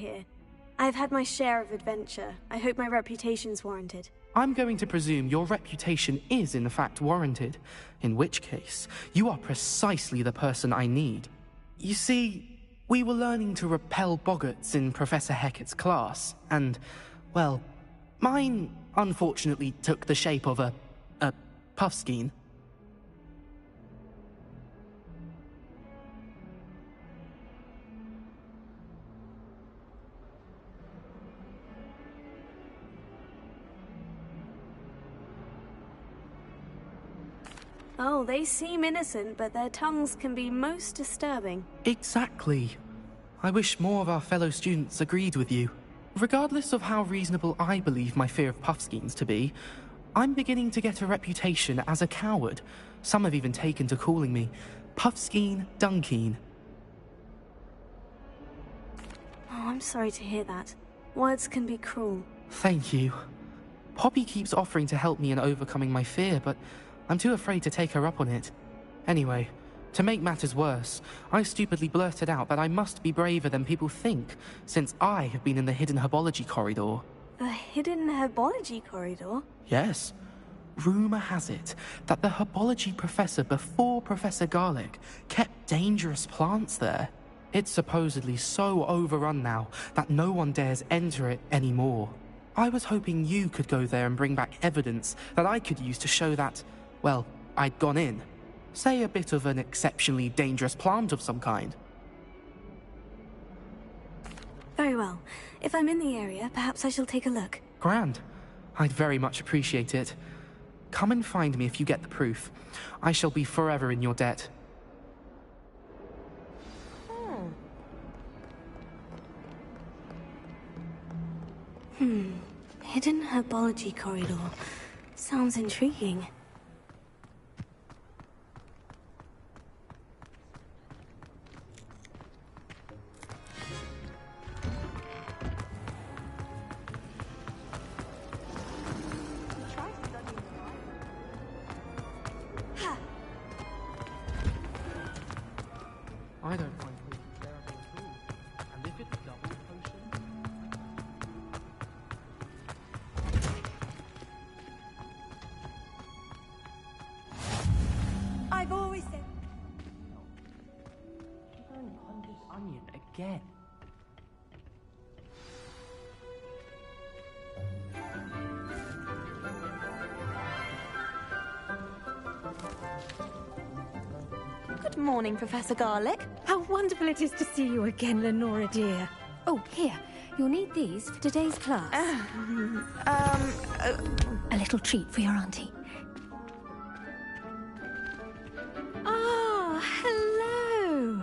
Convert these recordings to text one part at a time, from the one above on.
here. I've had my share of adventure. I hope my reputation's warranted. I'm going to presume your reputation is in fact warranted, in which case, you are precisely the person I need. You see, we were learning to repel boggarts in Professor Hecat's class, and, well, mine unfortunately took the shape of a puffskein. Oh, they seem innocent, but their tongues can be most disturbing. Exactly. I wish more of our fellow students agreed with you. Regardless of how reasonable I believe my fear of puffskeins to be, I'm beginning to get a reputation as a coward. Some have even taken to calling me Puffskeen Dunkeen. Oh, I'm sorry to hear that. Words can be cruel. Thank you. Poppy keeps offering to help me in overcoming my fear, but I'm too afraid to take her up on it. Anyway, to make matters worse, I stupidly blurted out that I must be braver than people think, since I have been in the hidden herbology corridor. The hidden herbology corridor? Yes. Rumor has it that the herbology professor before Professor Garlic kept dangerous plants there. It's supposedly so overrun now that no one dares enter it anymore. I was hoping you could go there and bring back evidence that I could use to show that, well, I'd gone in. Say a bit of an exceptionally dangerous plant of some kind. Very well. If I'm in the area, perhaps I shall take a look. Grand. I'd very much appreciate it. Come and find me if you get the proof. I shall be forever in your debt. Hidden herbology corridor. Sounds intriguing. I don't find poison terrible at all. And if it's double potion... I've always said... Sugar and Hunter's onion again. Good morning, Professor Garlic. How wonderful it is to see you again, Lenora dear. Oh, here. You'll need these for today's class. A little treat for your auntie. Ah, hello.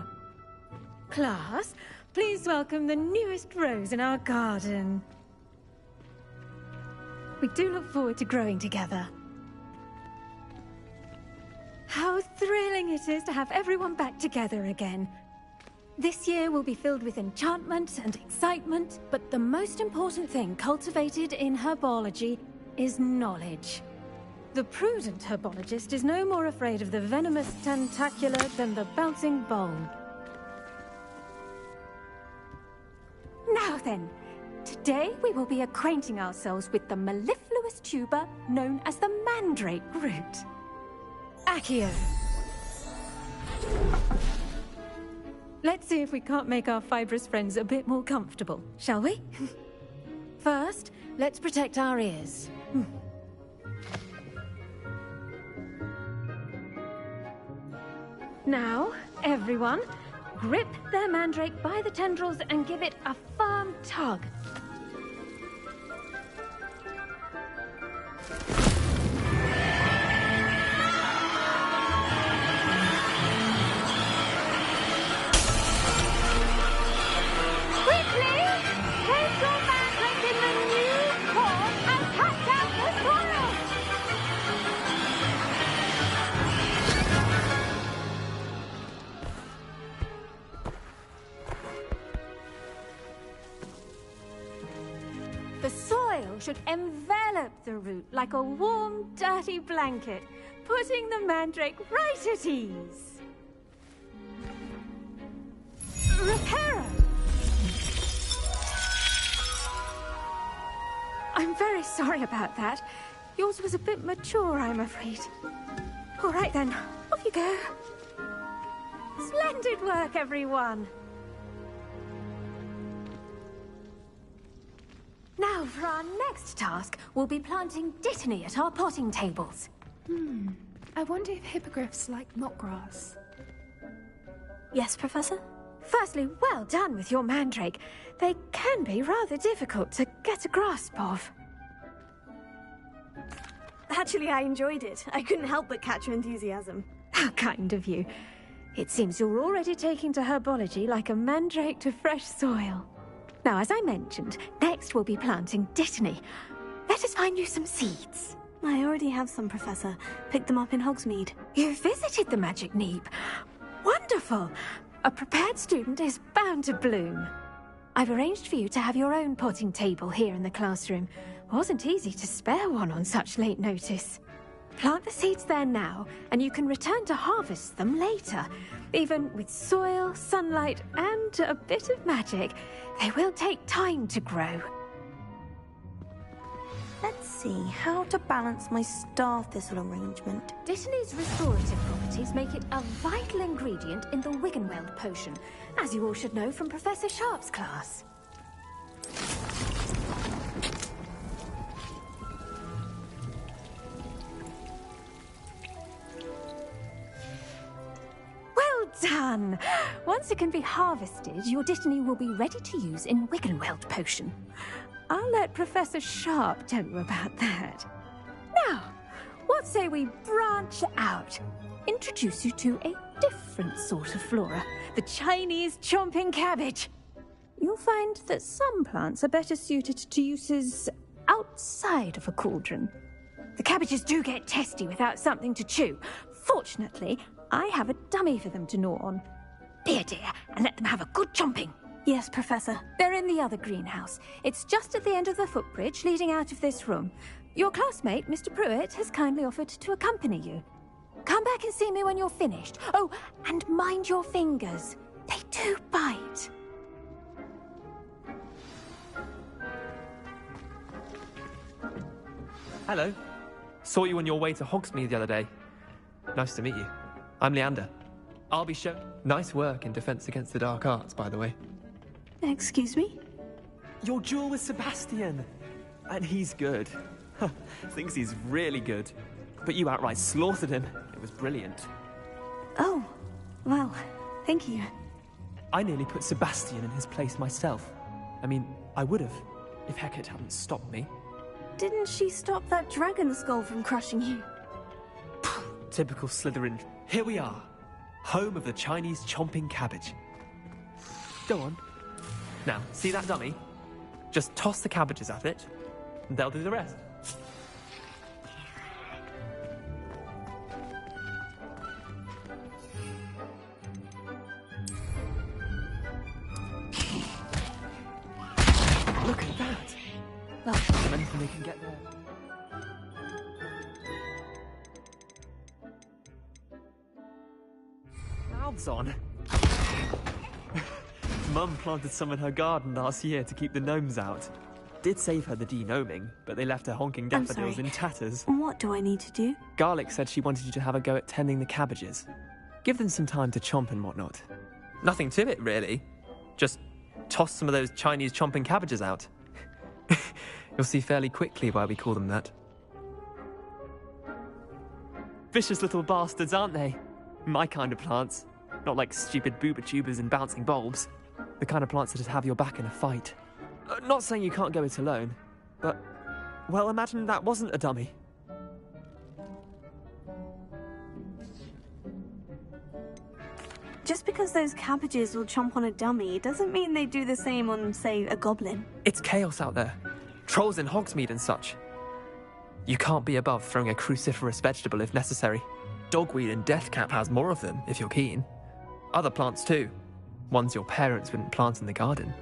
Class, please welcome the newest rose in our garden. We do look forward to growing together. How thrilling it is to have everyone back together again. This year will be filled with enchantment and excitement, but the most important thing cultivated in herbology is knowledge. The prudent herbologist is no more afraid of the venomous tentacular than the bouncing bowl. Now then, today we will be acquainting ourselves with the mellifluous tuber known as the mandrake root. Accio. Let's see if we can't make our fibrous friends a bit more comfortable, shall we? First, let's protect our ears. Now, everyone, grip their mandrake by the tendrils and give it a firm tug. The soil should envelop the root like a warm, dirty blanket, putting the mandrake right at ease. Reparo! I'm very sorry about that. Yours was a bit mature, I'm afraid. All right then, off you go. Splendid work, everyone. Now, for our next task, we'll be planting dittany at our potting tables. I wonder if hippogriffs like knotgrass. Yes, Professor? Firstly, well done with your mandrake. They can be rather difficult to get a grasp of. Actually, I enjoyed it. I couldn't help but catch your enthusiasm. How kind of you. It seems you're already taking to herbology like a mandrake to fresh soil. Now, as I mentioned, next we'll be planting dittany. Let us find you some seeds. I already have some, Professor. Picked them up in Hogsmeade. You visited the Magic Neep. Wonderful! A prepared student is bound to bloom. I've arranged for you to have your own potting table here in the classroom. Wasn't easy to spare one on such late notice. Plant the seeds there now, and you can return to harvest them later. Even with soil, sunlight, and a bit of magic, they will take time to grow. Let's see how to balance my star thistle arrangement. Dittany's restorative properties make it a vital ingredient in the Wiggenweld potion, as you all should know from Professor Sharp's class. Well done! Once it can be harvested, your dittany will be ready to use in Wiggenweld potion. I'll let Professor Sharp tell you about that. Now, what say we branch out? Introduce you to a different sort of flora, the Chinese chomping cabbage. You'll find that some plants are better suited to uses outside of a cauldron. The cabbages do get testy without something to chew. Fortunately, I have a dummy for them to gnaw on. Be a dear and let them have a good chomping. Yes, Professor. They're in the other greenhouse. It's just at the end of the footbridge leading out of this room. Your classmate, Mr. Pruitt, has kindly offered to accompany you. Come back and see me when you're finished. Oh, and mind your fingers. They do bite. Hello. Saw you on your way to Hogsmeade the other day. Nice to meet you. I'm Leander. I'll be showing... Nice work in Defense Against the Dark Arts, by the way. Excuse me? Your duel with Sebastian! And he's good. Thinks he's really good. But you outright slaughtered him. It was brilliant. Oh, well, thank you. I nearly put Sebastian in his place myself. I mean, I would have, if Hecate hadn't stopped me. Didn't she stop that dragon skull from crushing you? Typical Slytherin. Here we are. Home of the Chinese chomping cabbage. Go on. Now, see that dummy? Just toss the cabbages at it, and they'll do the rest. Look at that! That's not anything they can get there. Mouths on. Mum planted some in her garden last year to keep the gnomes out. Did save her the de-gnoming, but they left her honking daffodils in tatters. What do I need to do? Garlic said she wanted you to have a go at tending the cabbages. Give them some time to chomp and whatnot. Nothing to it, really. Just toss some of those Chinese chomping cabbages out. You'll see fairly quickly why we call them that. Vicious little bastards, aren't they? My kind of plants. Not like stupid booba tubers and bouncing bulbs. The kind of plants that just have your back in a fight. Not saying you can't go it alone, but... Well, imagine that wasn't a dummy. Just because those cabbages will chomp on a dummy doesn't mean they do the same on, say, a goblin. It's chaos out there. Trolls in Hogsmeade and such. You can't be above throwing a cruciferous vegetable if necessary. Dogweed and deathcap has more of them, if you're keen. Other plants too. Ones your parents wouldn't plant in the garden.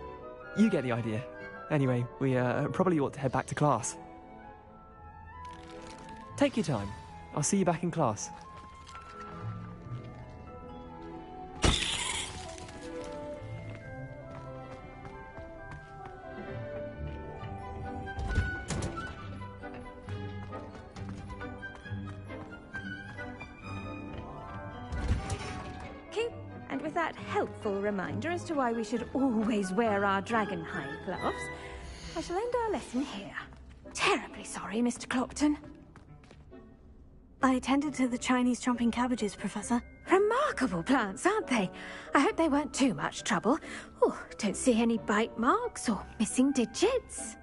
You get the idea. Anyway, we probably ought to head back to class. Take your time. I'll see you back in class. that helpful reminder as to why we should always wear our dragon hide gloves, I shall end our lesson here. Terribly sorry, Mr. Clopton. I tended to the Chinese chomping cabbages, Professor. Remarkable plants, aren't they? I hope they weren't too much trouble. Oh, don't see any bite marks or missing digits.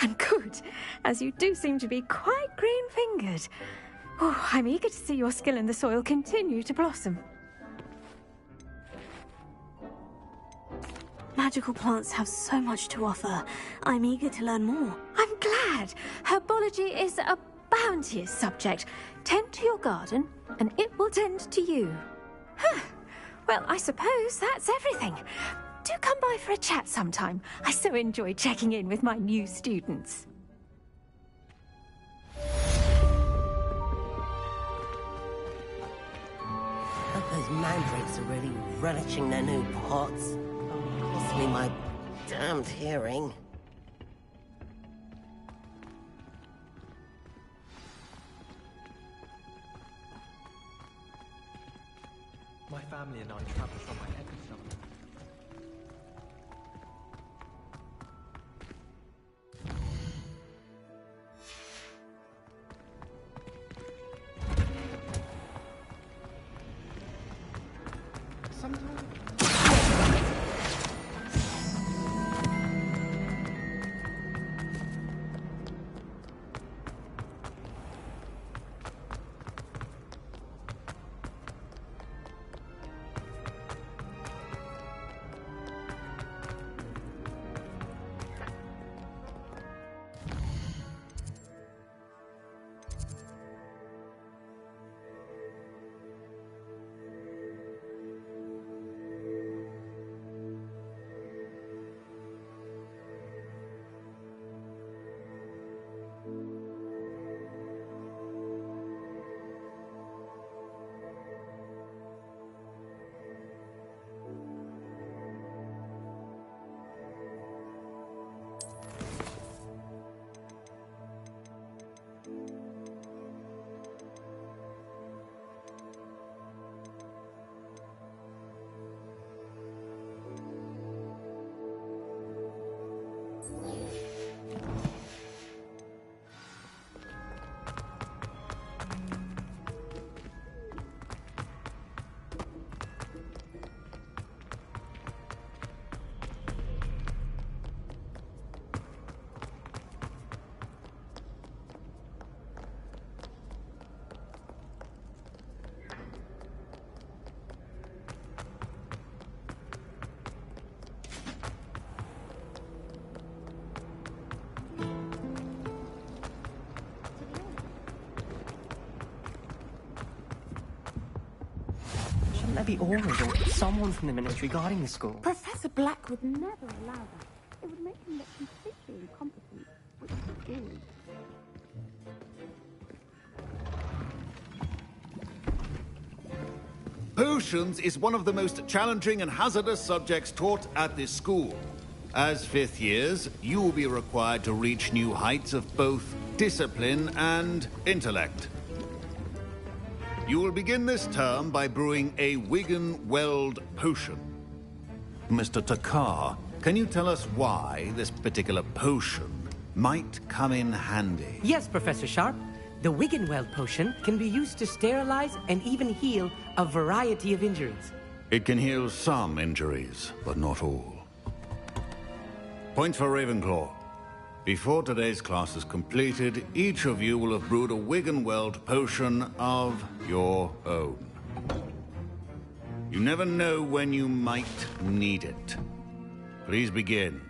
And good, as you do seem to be quite green-fingered. Oh, I'm eager to see your skill in the soil continue to blossom. Magical plants have so much to offer. I'm eager to learn more. I'm glad. Herbology is a bounteous subject. Tend to your garden, and it will tend to you. Huh. Well, I suppose that's everything. Do come by for a chat sometime. I so enjoy checking in with my new students. Hope those mandrakes are really relishing their new pots. Cost me my damned hearing. My family and I travel from my every summer. There be orders or someone from the ministry guarding the school. Professor Black would never allow that. It would make him look completely incompetent, which is good. Potions is one of the most challenging and hazardous subjects taught at this school. As fifth years, you will be required to reach new heights of both discipline and intellect. You will begin this term by brewing a Wigan-Weld potion. Mr. Takar, can you tell us why this particular potion might come in handy? Yes, Professor Sharp. The Wiggenweld potion can be used to sterilize and even heal a variety of injuries. It can heal some injuries, but not all. Point for Ravenclaw. Before today's class is completed, each of you will have brewed a Wiggenweld potion of your own. You never know when you might need it. Please begin.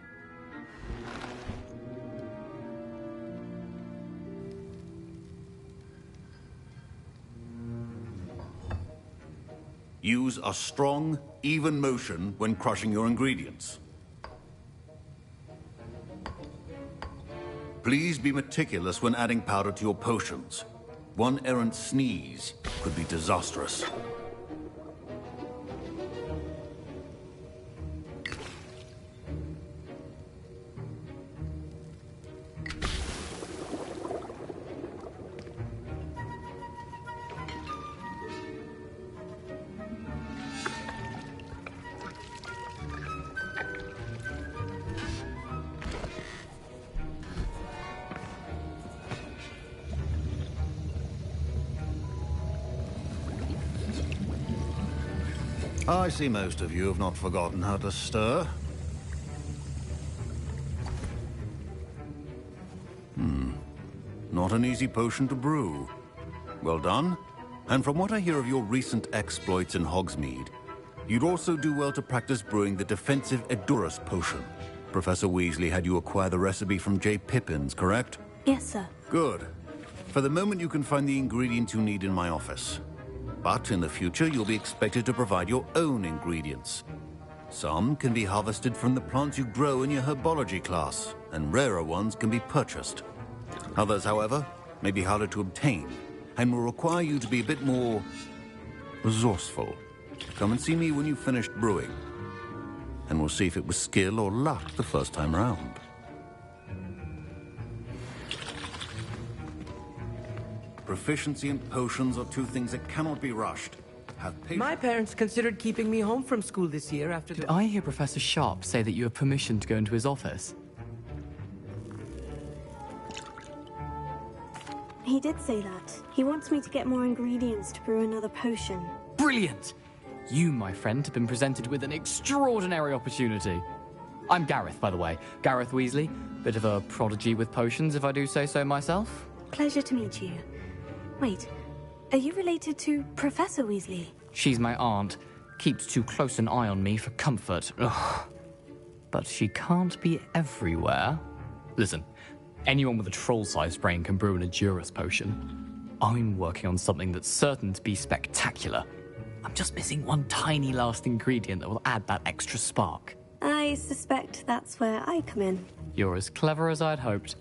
Use a strong, even motion when crushing your ingredients. Please be meticulous when adding powder to your potions. One errant sneeze could be disastrous. I see most of you have not forgotten how to stir. Not an easy potion to brew. Well done. And from what I hear of your recent exploits in Hogsmeade, you'd also do well to practice brewing the defensive Edurus potion. Professor Weasley had you acquire the recipe from J. Pippins, correct? Yes, sir. Good. For the moment, you can find the ingredients you need in my office. But in the future, you'll be expected to provide your own ingredients. Some can be harvested from the plants you grow in your herbology class, and rarer ones can be purchased. Others, however, may be harder to obtain, and will require you to be a bit more resourceful. Come and see me when you've finished brewing, and we'll see if it was skill or luck the first time round. Proficiency and potions are two things that cannot be rushed. Have patience. My parents considered keeping me home from school this year after Did I hear Professor Sharp say that you have permission to go into his office? He did say that. He wants me to get more ingredients to brew another potion. Brilliant! You, my friend, have been presented with an extraordinary opportunity. I'm Gareth, by the way. Gareth Weasley. Bit of a prodigy with potions, if I do say so myself. Pleasure to meet you. Wait, are you related to Professor Weasley? She's my aunt. Keeps too close an eye on me for comfort. Ugh. But she can't be everywhere. Listen, anyone with a troll-sized brain can brew an Edurus potion. I'm working on something that's certain to be spectacular. I'm just missing one tiny last ingredient that will add that extra spark. I suspect that's where I come in. You're as clever as I'd hoped.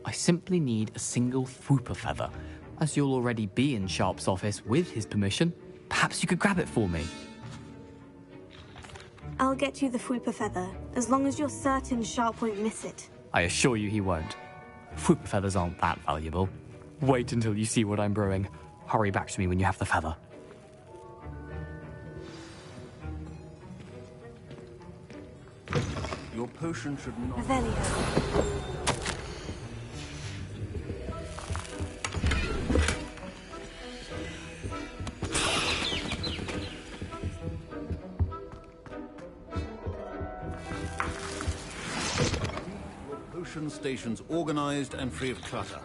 I simply need a single Fwooper feather. As you'll already be in Sharp's office with his permission, perhaps you could grab it for me. I'll get you the Fwooper feather, as long as you're certain Sharp won't miss it. I assure you he won't. Fwooper feathers aren't that valuable. Wait until you see what I'm brewing. Hurry back to me when you have the feather. Your potion should not... Revelio. Potion stations organized and free of clutter.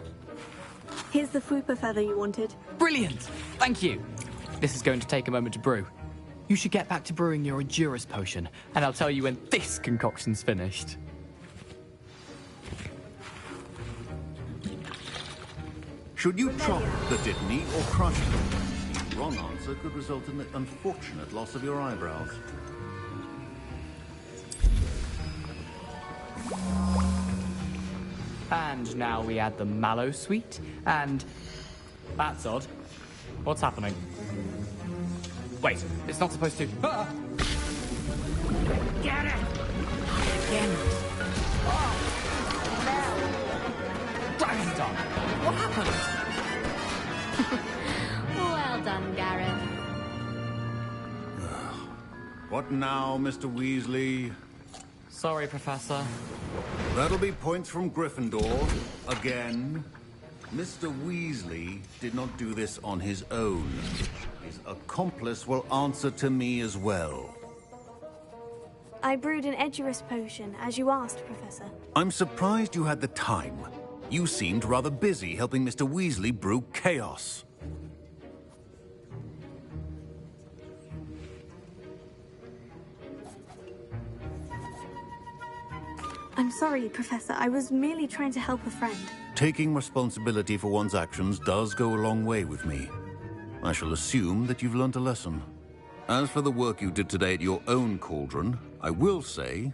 Here's the Fwooper feather you wanted. Brilliant! Thank you! This is going to take a moment to brew. You should get back to brewing your Edurus potion, and I'll tell you when this concoction's finished. Should you chop the Dittany or crush it? The wrong answer could result in the unfortunate loss of your eyebrows. And now we add the mallow sweet, and... That's odd. What's happening? Wait, it's not supposed to... Ah! Get it! Again. Dragon's done! What happened? Well done, Gareth. What now, Mr. Weasley? Sorry, Professor. That'll be points from Gryffindor. Again. Mr. Weasley did not do this on his own. His accomplice will answer to me as well. I brewed an Edurus potion, as you asked, Professor. I'm surprised you had the time. You seemed rather busy helping Mr. Weasley brew chaos. I'm sorry, Professor. I was merely trying to help a friend. Taking responsibility for one's actions does go a long way with me. I shall assume that you've learnt a lesson. As for the work you did today at your own cauldron, I will say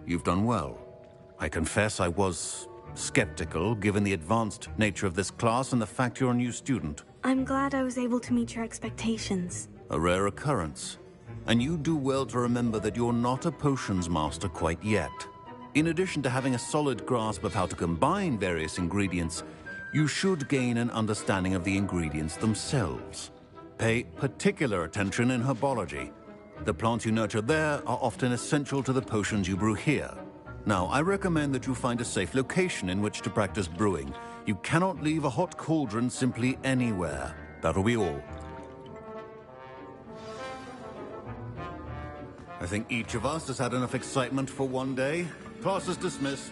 you've done well. I confess I was skeptical, given the advanced nature of this class and the fact you're a new student. I'm glad I was able to meet your expectations. A rare occurrence. And you do well to remember that you're not a potions master quite yet. In addition to having a solid grasp of how to combine various ingredients, you should gain an understanding of the ingredients themselves. Pay particular attention in herbology. The plants you nurture there are often essential to the potions you brew here. Now, I recommend that you find a safe location in which to practice brewing. You cannot leave a hot cauldron simply anywhere. That'll be all. I think each of us has had enough excitement for one day. Class is dismissed.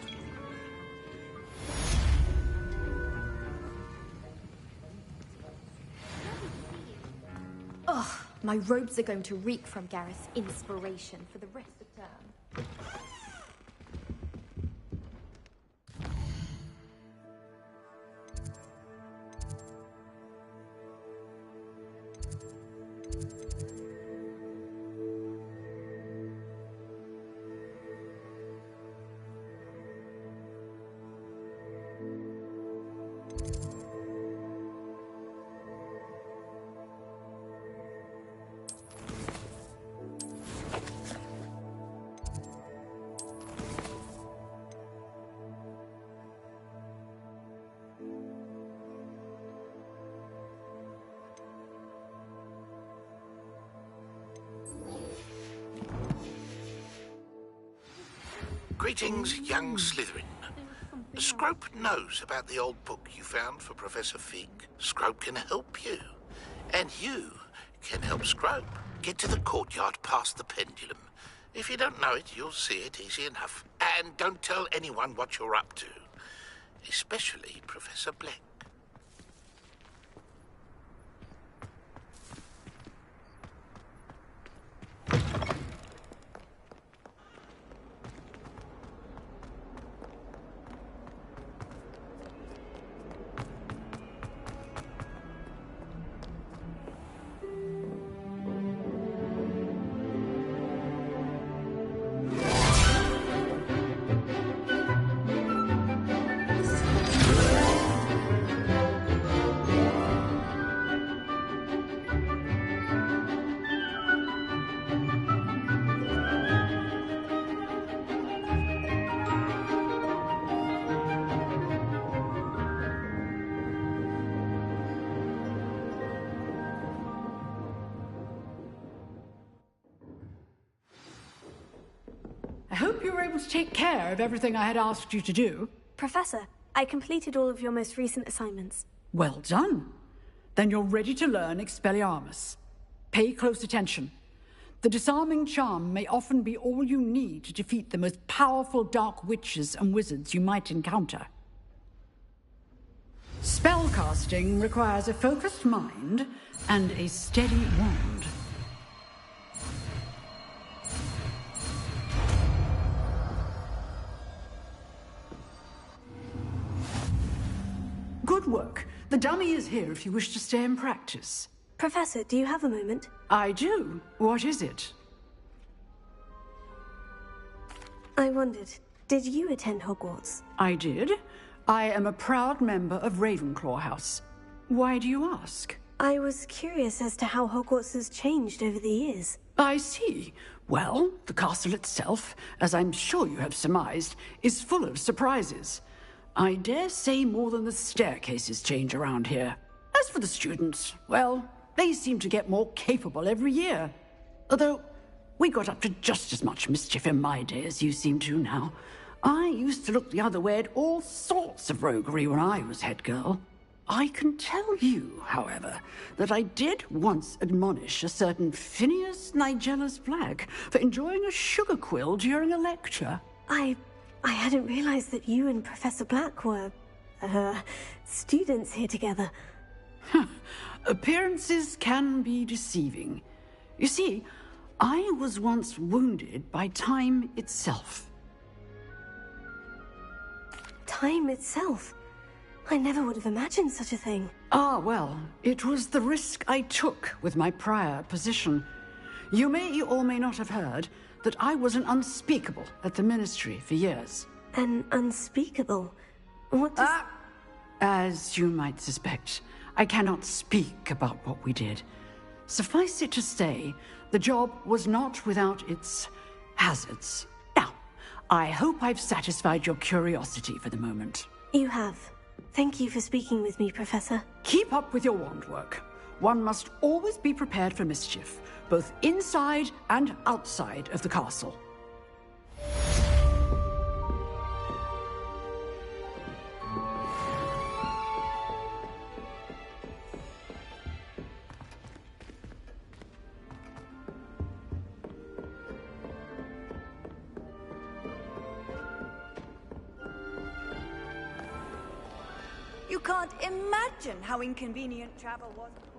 Ugh, my robes are going to reek from Gareth's inspiration for the rest of the term. Greetings, young Slytherin. Scrope knows about the old book you found for Professor Fig. Scrope can help you. And you can help Scrope. Get to the courtyard past the pendulum. If you don't know it, you'll see it easy enough. And don't tell anyone what you're up to. Especially Professor Black. I hope you were able to take care of everything I had asked you to do. Professor, I completed all of your most recent assignments. Well done. Then you're ready to learn Expelliarmus. Pay close attention. The disarming charm may often be all you need to defeat the most powerful dark witches and wizards you might encounter. Spellcasting requires a focused mind and a steady wand. Good work. The dummy is here if you wish to stay and practice. Professor, do you have a moment? I do. What is it? I wondered, did you attend Hogwarts? I did. I am a proud member of Ravenclaw House. Why do you ask? I was curious as to how Hogwarts has changed over the years. I see. Well, the castle itself, as I'm sure you have surmised, is full of surprises. I dare say more than the staircases change around here. As for the students, well, they seem to get more capable every year. Although, we got up to just as much mischief in my day as you seem to now. I used to look the other way at all sorts of roguery when I was head girl. I can tell you, however, that I did once admonish a certain Phineas Nigellus Black for enjoying a sugar quill during a lecture. I hadn't realized that you and Professor Black were, students here together. Appearances can be deceiving. You see, I was once wounded by time itself. Time itself? I never would have imagined such a thing. Ah, well, it was the risk I took with my prior position. You may or may not have heard that I was an unspeakable at the Ministry for years. An unspeakable? What does... As you might suspect, I cannot speak about what we did. Suffice it to say, the job was not without its hazards. Now, I hope I've satisfied your curiosity for the moment. You have. Thank you for speaking with me, Professor. Keep up with your wand work. One must always be prepared for mischief, both inside and outside of the castle. You can't imagine how inconvenient travel was before.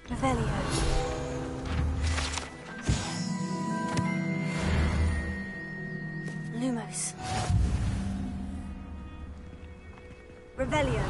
Revelio. Lumos. Revelio.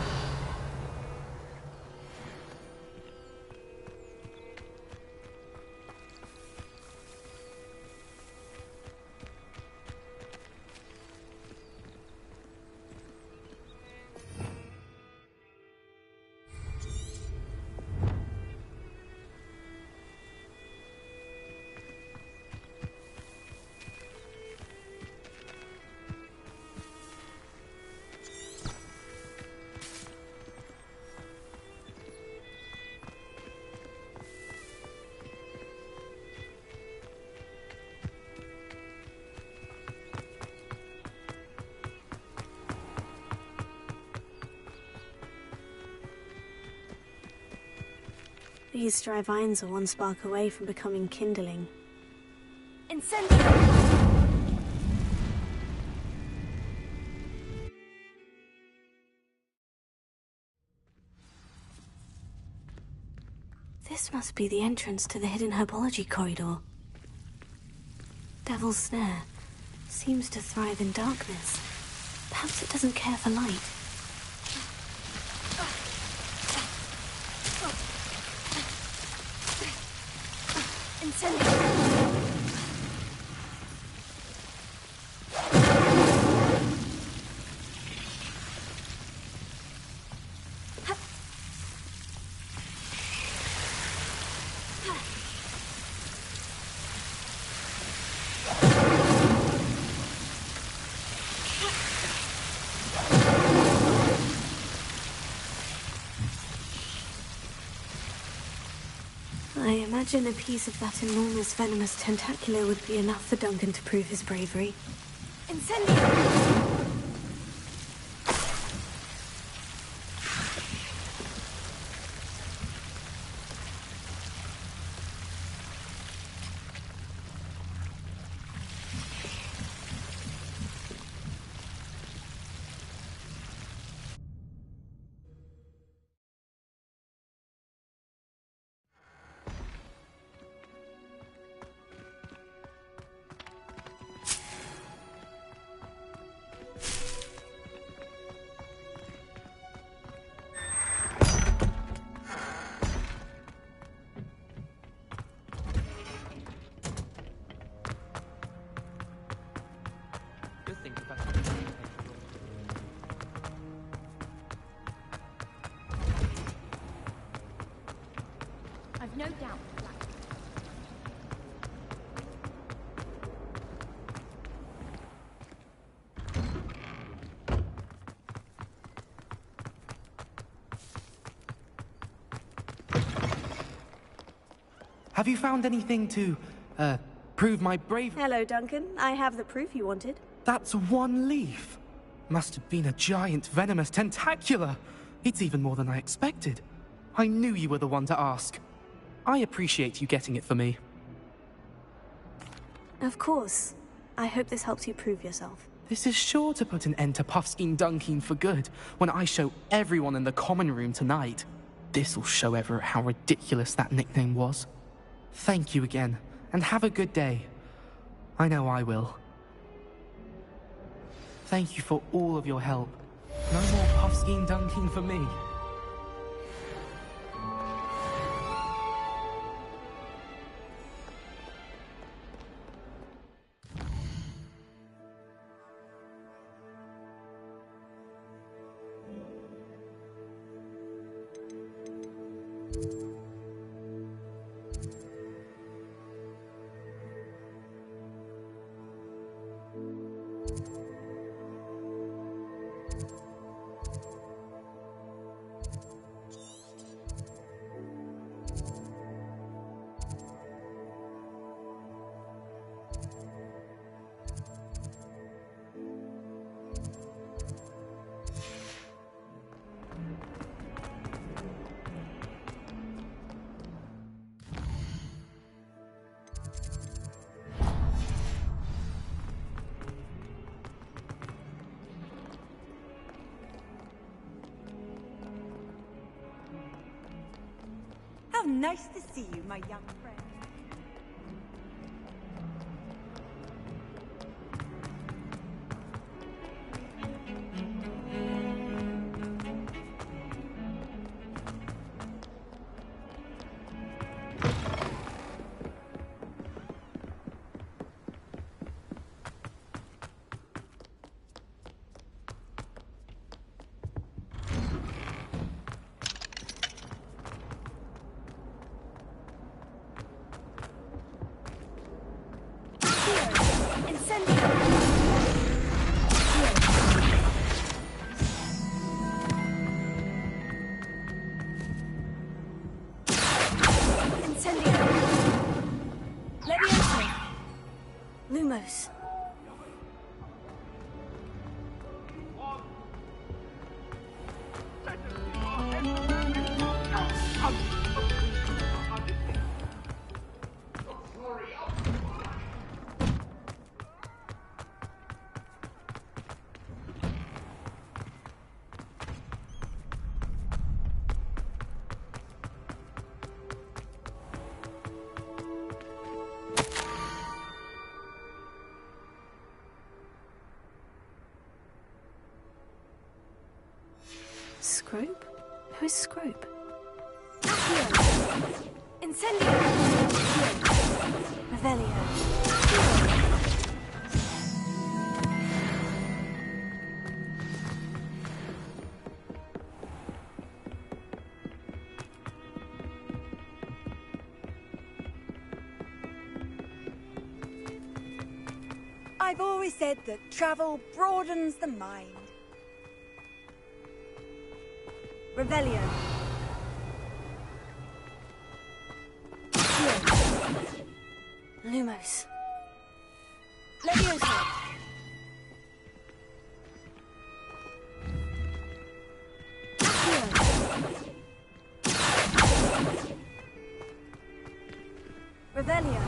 These dry vines are one spark away from becoming kindling. Incendio! This must be the entrance to the hidden herbology corridor. Devil's Snare seems to thrive in darkness. Perhaps it doesn't care for light. I imagine a piece of that enormous venomous tentacular would be enough for Duncan to prove his bravery. Incendio! no doubt. Have you found anything to, prove my bravery? Hello, Duncan. I have the proof you wanted. That's one leaf. Must have been a giant venomous tentacula. It's even more than I expected. I knew you were the one to ask. I appreciate you getting it for me. Of course. I hope this helps you prove yourself. This is sure to put an end to Puffskein Dunkeen for good when I show everyone in the common room tonight. This'll show Everett how ridiculous that nickname was. Thank you again, and have a good day. I know I will. Thank you for all of your help. No more Puffskein Dunkeen for me. How nice to see you, my young friend. Lumos. Scrope? Who is Scrope? Incendio! Revelio. I've always said that travel broadens the mind. Revelio. Lumos. Leviosa. Revelio.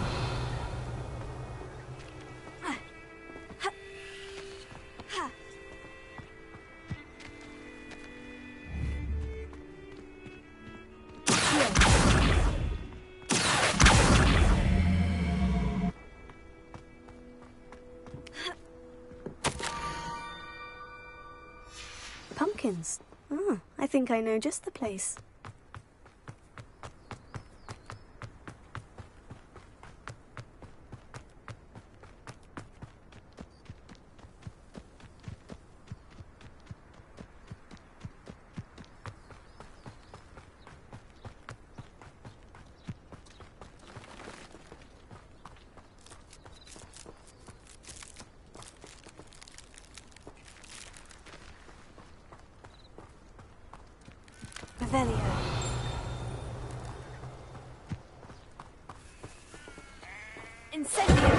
Pumpkins. Oh, I think I know just the place. Revelio. Incendio.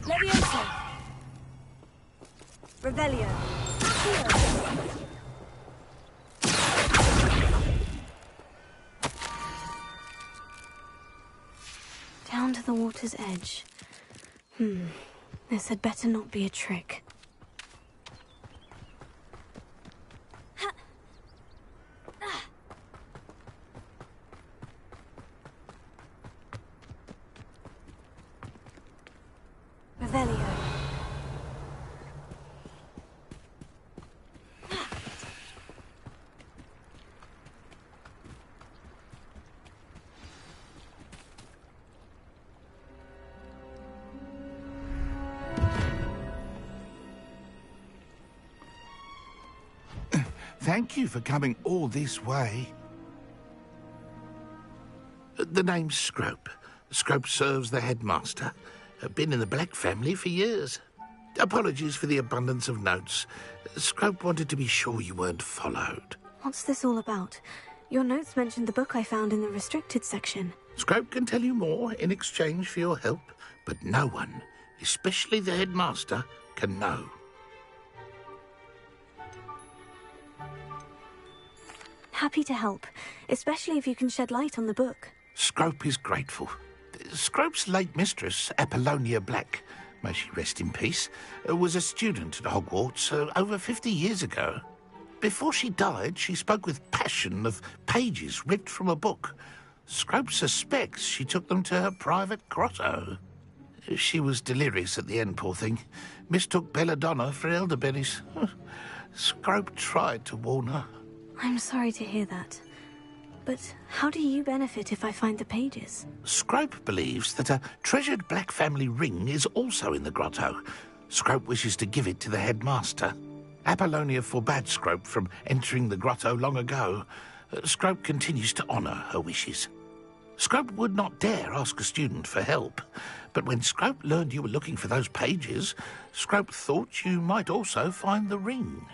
Levioso. Revelio. Accio. Down to the water's edge. This had better not be a trick. Revelio. Thank you for coming all this way. The name's Scrope. Scrope serves the headmaster. Been in the Black family for years. Apologies for the abundance of notes. Scrope wanted to be sure you weren't followed. What's this all about? Your notes mentioned the book I found in the restricted section. Scrope can tell you more in exchange for your help, but no one, especially the headmaster, can know. Happy to help, especially if you can shed light on the book. Scrope is grateful. Scrope's late mistress, Apollonia Black, may she rest in peace, was a student at Hogwarts over 50 years ago. Before she died, she spoke with passion of pages ripped from a book. Scrope suspects she took them to her private grotto. She was delirious at the end, poor thing. Mistook belladonna for elderberries. Scrope tried to warn her. I'm sorry to hear that. But how do you benefit if I find the pages? Scrope believes that a treasured Black family ring is also in the grotto. Scrope wishes to give it to the headmaster. Apollonia forbade Scrope from entering the grotto long ago. Scrope continues to honour her wishes. Scrope would not dare ask a student for help, but when Scrope learned you were looking for those pages, Scrope thought you might also find the ring.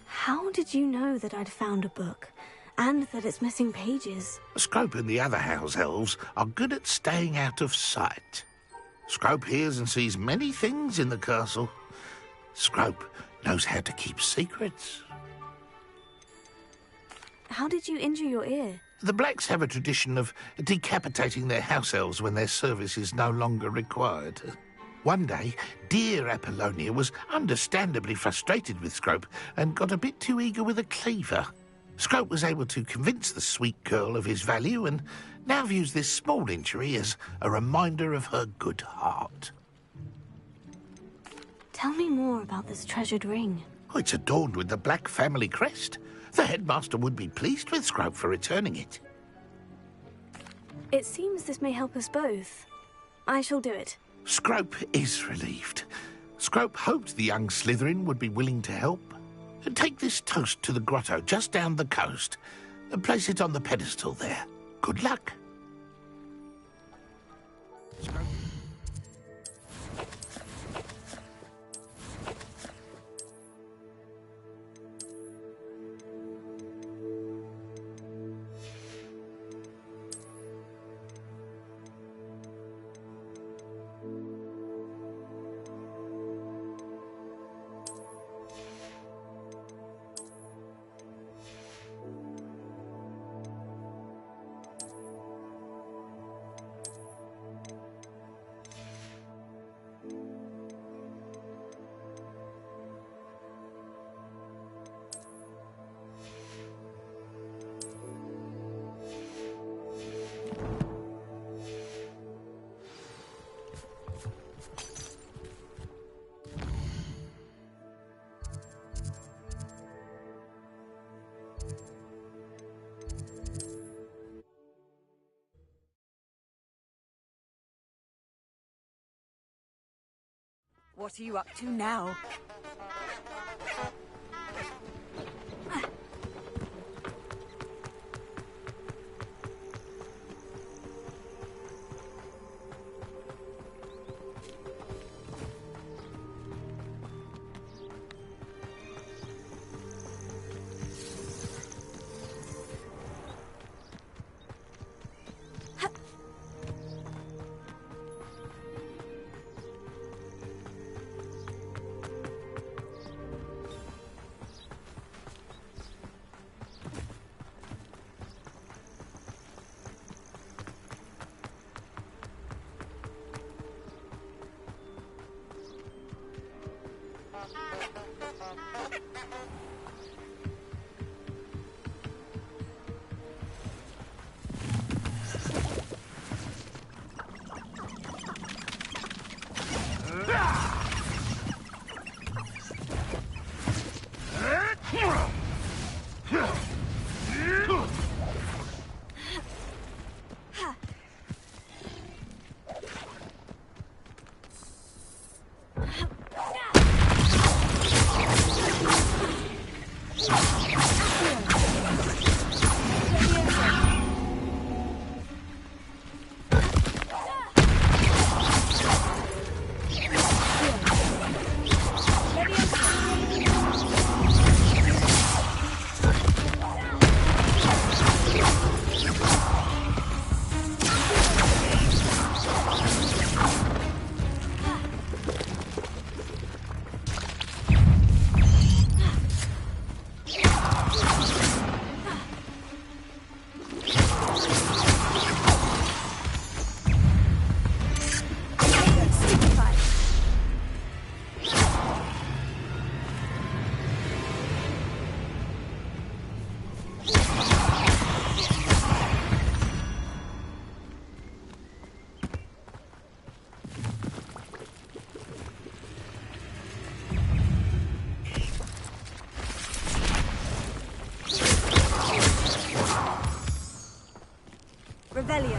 How did you know that I'd found a book, and that it's missing pages? Scrope and the other house elves are good at staying out of sight. Scrope hears and sees many things in the castle. Scrope knows how to keep secrets. How did you injure your ear? The Blacks have a tradition of decapitating their house elves when their service is no longer required. One day, dear Apollonia was understandably frustrated with Scrope and got a bit too eager with a cleaver. Scrope was able to convince the sweet girl of his value and now views this small injury as a reminder of her good heart. Tell me more about this treasured ring. Oh, it's adorned with the Black family crest. The headmaster would be pleased with Scrope for returning it. It seems this may help us both. I shall do it. Scrope is relieved. Scrope hoped the young Slytherin would be willing to help. Take this toast to the grotto just down the coast and place it on the pedestal there. Good luck. Scrope. What are you up to now? Revelio.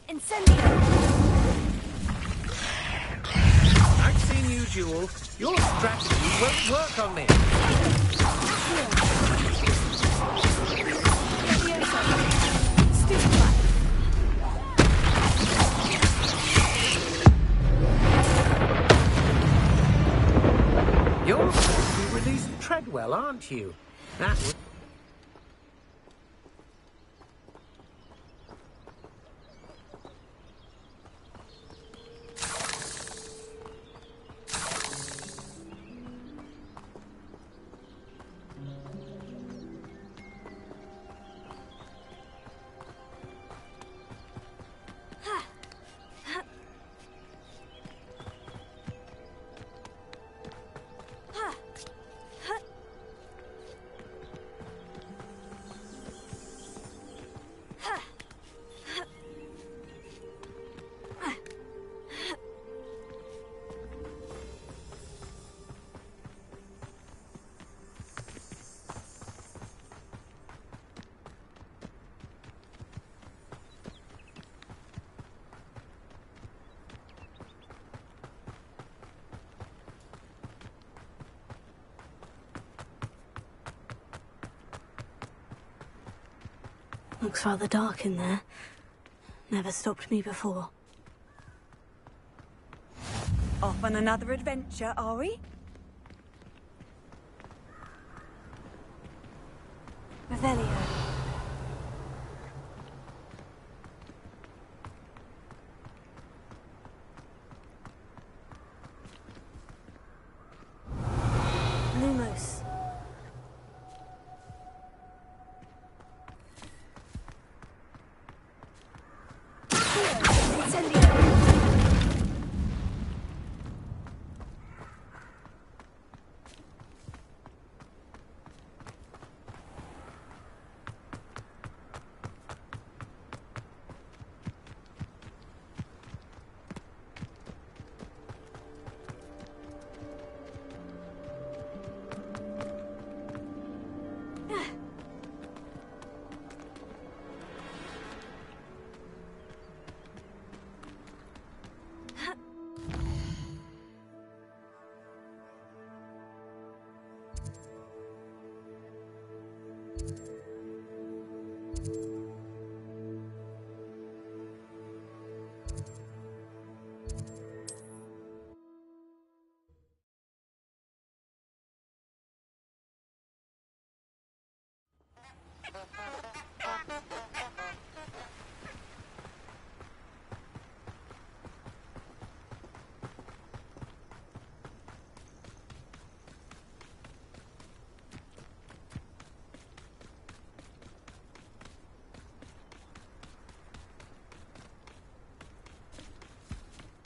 Incendio. I've seen you, Jewel. Your strategy won't work on me. You're supposed to be released Treadwell, aren't you? That would... Looks rather dark in there. Never stopped me before. Off on another adventure, are we? Revelio. Lumos.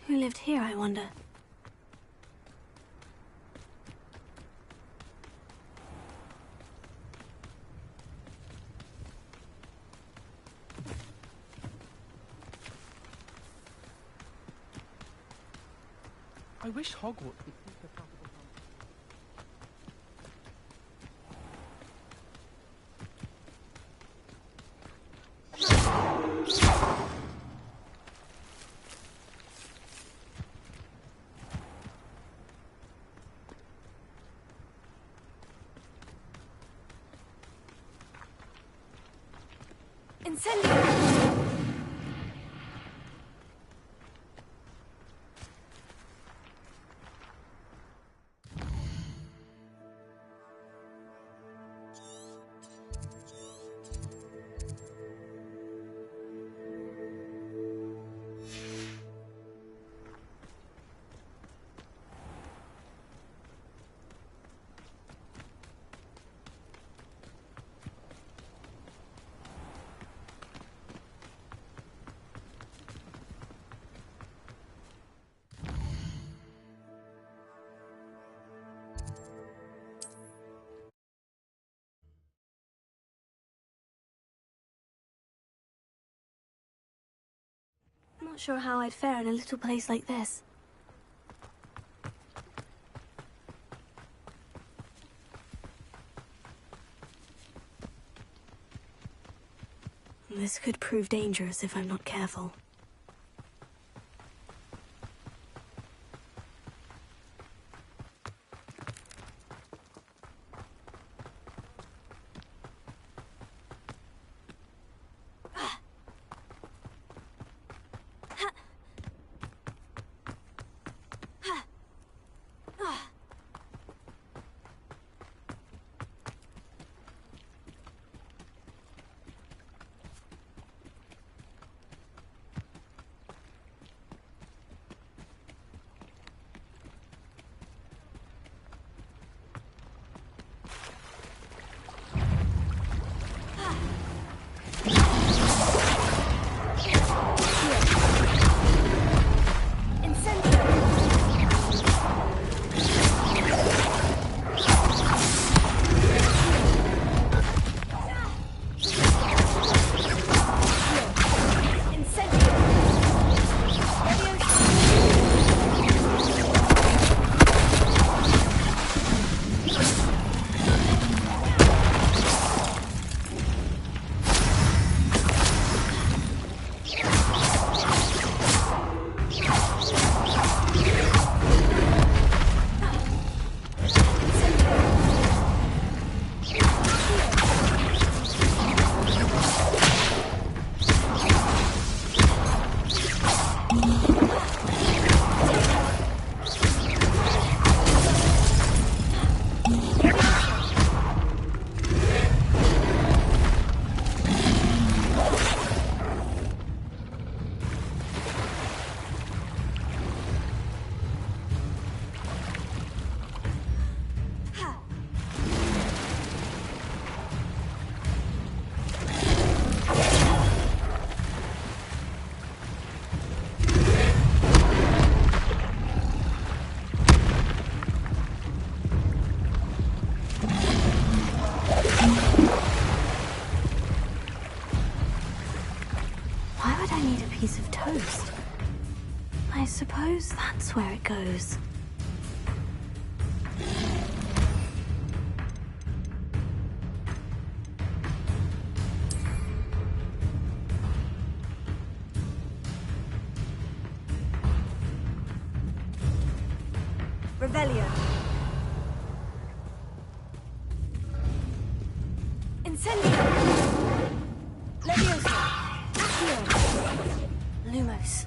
Who lived here, I wonder? I wish Hogwart could keep the capital. Incendio! Not sure how I'd fare in a little place like this. This could prove dangerous if I'm not careful. Piece of toast. I suppose that's where it goes. Revelio. Incendio. Leviosa. Accio. Lumos.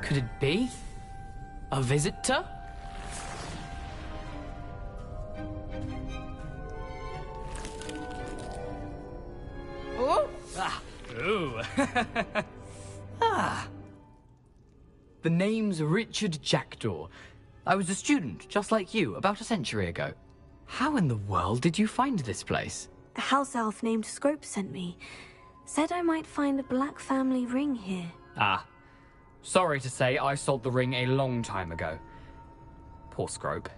could it be? A visitor? Oh! Ah. Ooh. Ah. The name's Richard Jackdaw. I was a student, just like you, about a century ago. How in the world did you find this place? A house elf named Scrope sent me. Said I might find a black family ring here. Ah. Sorry to say, I sold the ring a long time ago. Poor Scrope.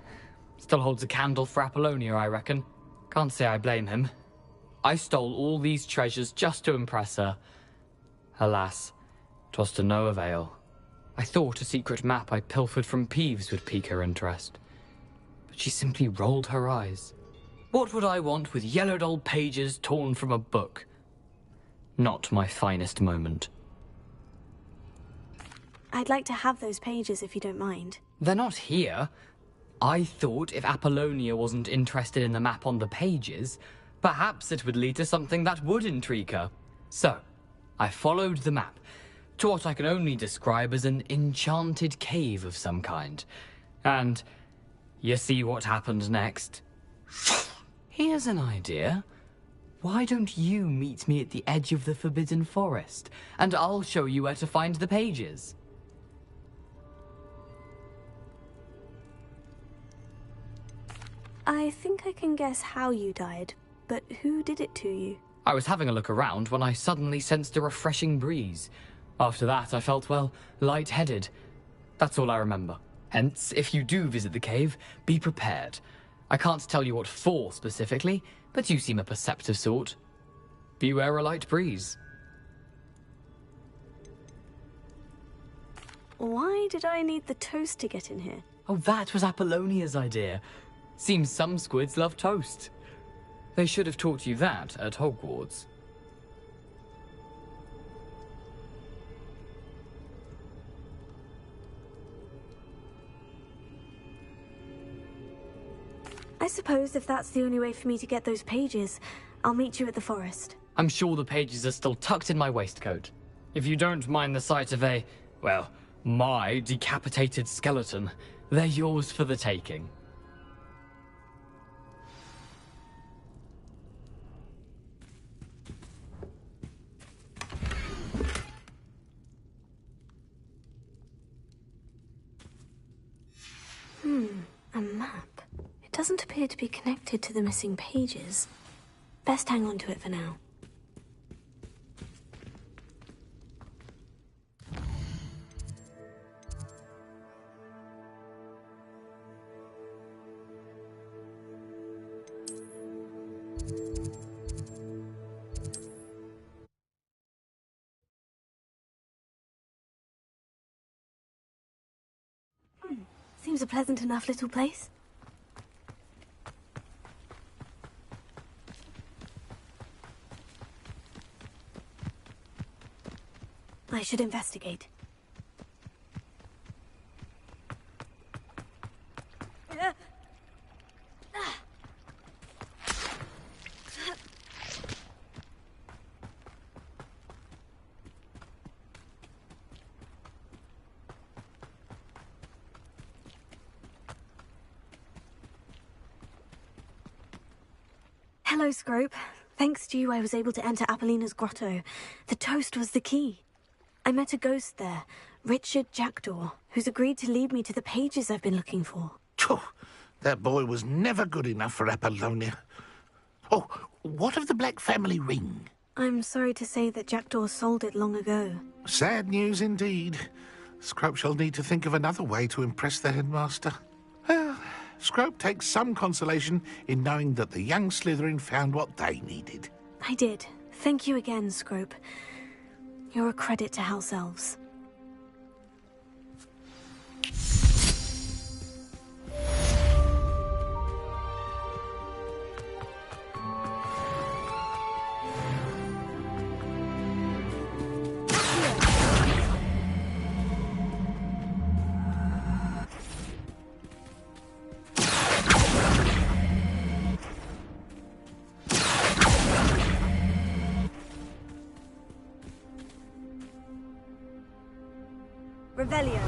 Still holds a candle for Apollonia, I reckon. Can't say I blame him. I stole all these treasures just to impress her. Alas, 'twas to no avail. I thought a secret map I pilfered from Peeves would pique her interest. But she simply rolled her eyes. What would I want with yellowed old pages torn from a book? Not my finest moment. I'd like to have those pages if you don't mind. They're not here. I thought if Apollonia wasn't interested in the map on the pages, perhaps it would lead to something that would intrigue her. So, I followed the map to what I can only describe as an enchanted cave of some kind. And you see what happened next? Here's an idea. Why don't you meet me at the edge of the Forbidden Forest, and I'll show you where to find the pages. I think I can guess how you died, but who did it to you? I was having a look around when I suddenly sensed a refreshing breeze. After that, I felt, well, lightheaded. That's all I remember. Hence, if you do visit the cave, be prepared. I can't tell you what for specifically, but you seem a perceptive sort. Beware a light breeze. Why did I need the toast to get in here? Oh, that was Apollonia's idea. Seems some squids love toast. They should have taught you that at Hogwarts. I suppose if that's the only way for me to get those pages, I'll meet you at the forest. I'm sure the pages are still tucked in my waistcoat. If you don't mind the sight of a, well, my decapitated skeleton, they're yours for the taking. A map. It doesn't appear to be connected to the missing pages. Best hang on to it for now. Seems a pleasant enough little place. I should investigate. Hello, Scrope. Thanks to you, I was able to enter Apollina's grotto. The toast was the key. I met a ghost there, Richard Jackdaw, who's agreed to lead me to the pages I've been looking for. Phew, that boy was never good enough for Apollonia. Oh, what of the Black family ring? I'm sorry to say that Jackdaw sold it long ago. Sad news indeed. Scrope shall need to think of another way to impress the headmaster. Well, Scrope takes some consolation in knowing that the young Slytherin found what they needed. I did. Thank you again, Scrope. You're a credit to House Elves. Revelio.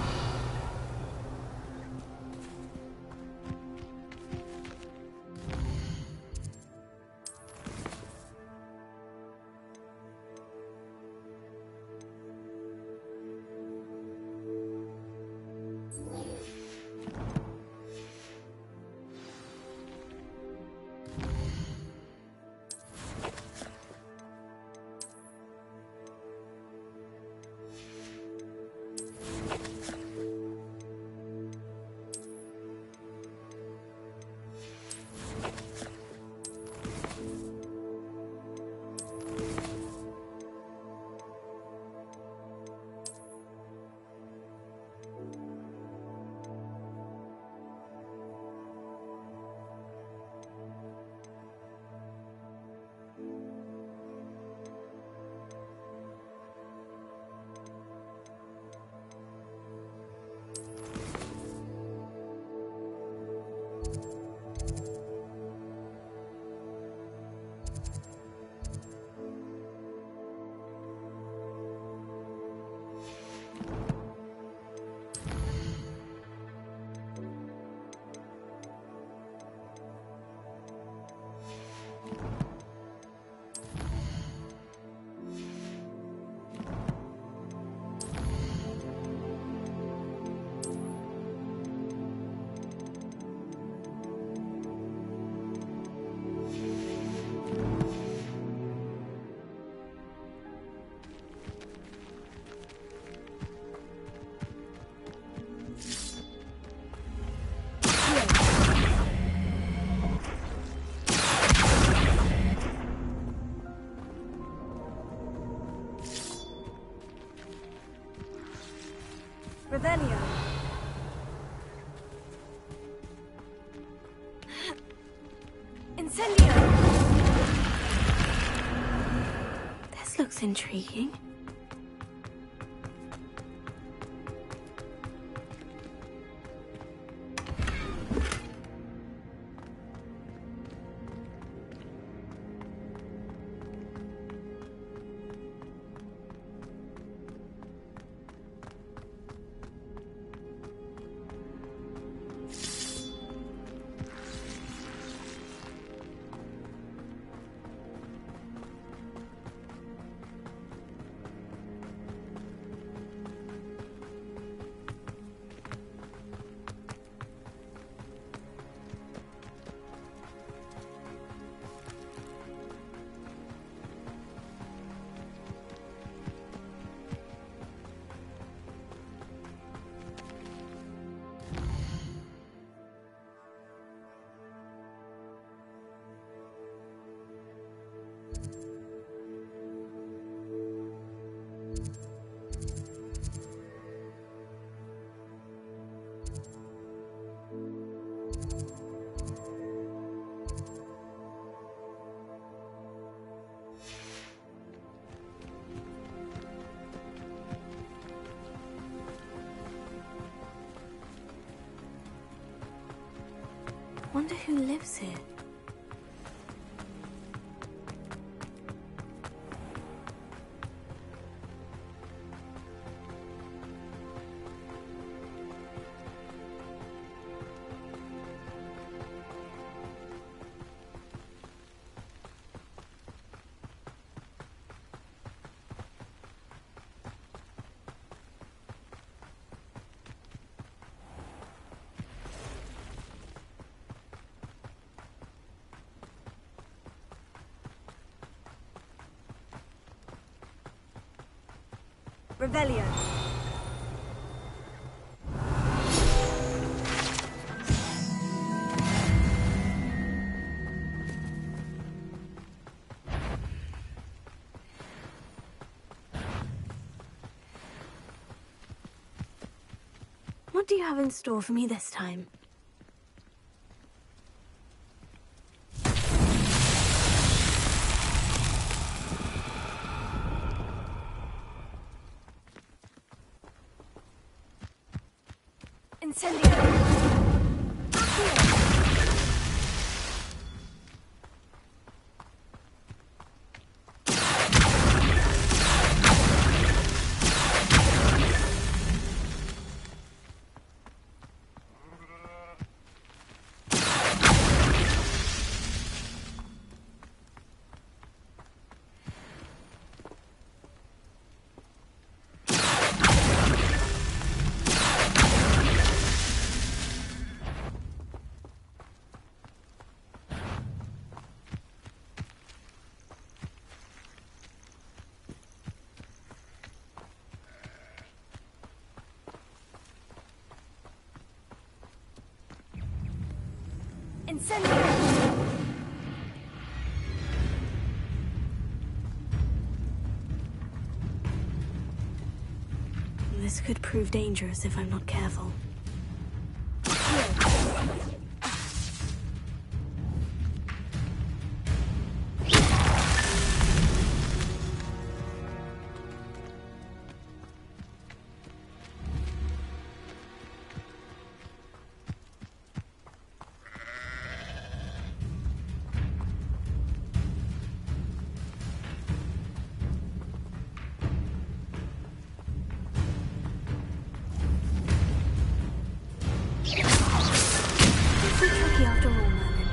Revelio. Incendio. This looks intriguing. Wonder who lives here. Revelio. What do you have in store for me this time? Incendio! Incendiary! This could prove dangerous if I'm not careful. Tricky after all, Merlin.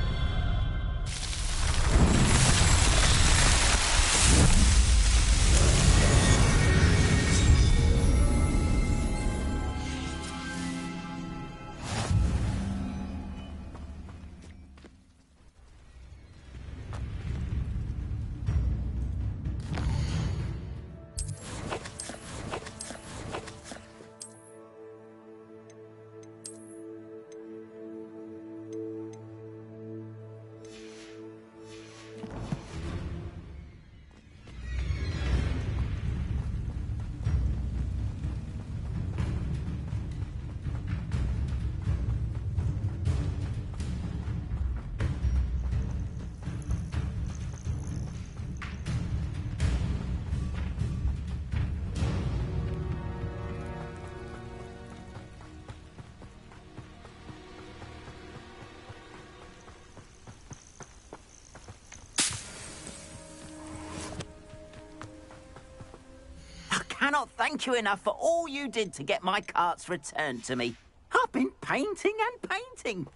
I cannot thank you enough for all you did to get my carts returned to me. I've been painting and painting.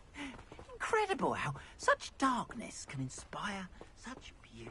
Incredible how such darkness can inspire such beauty.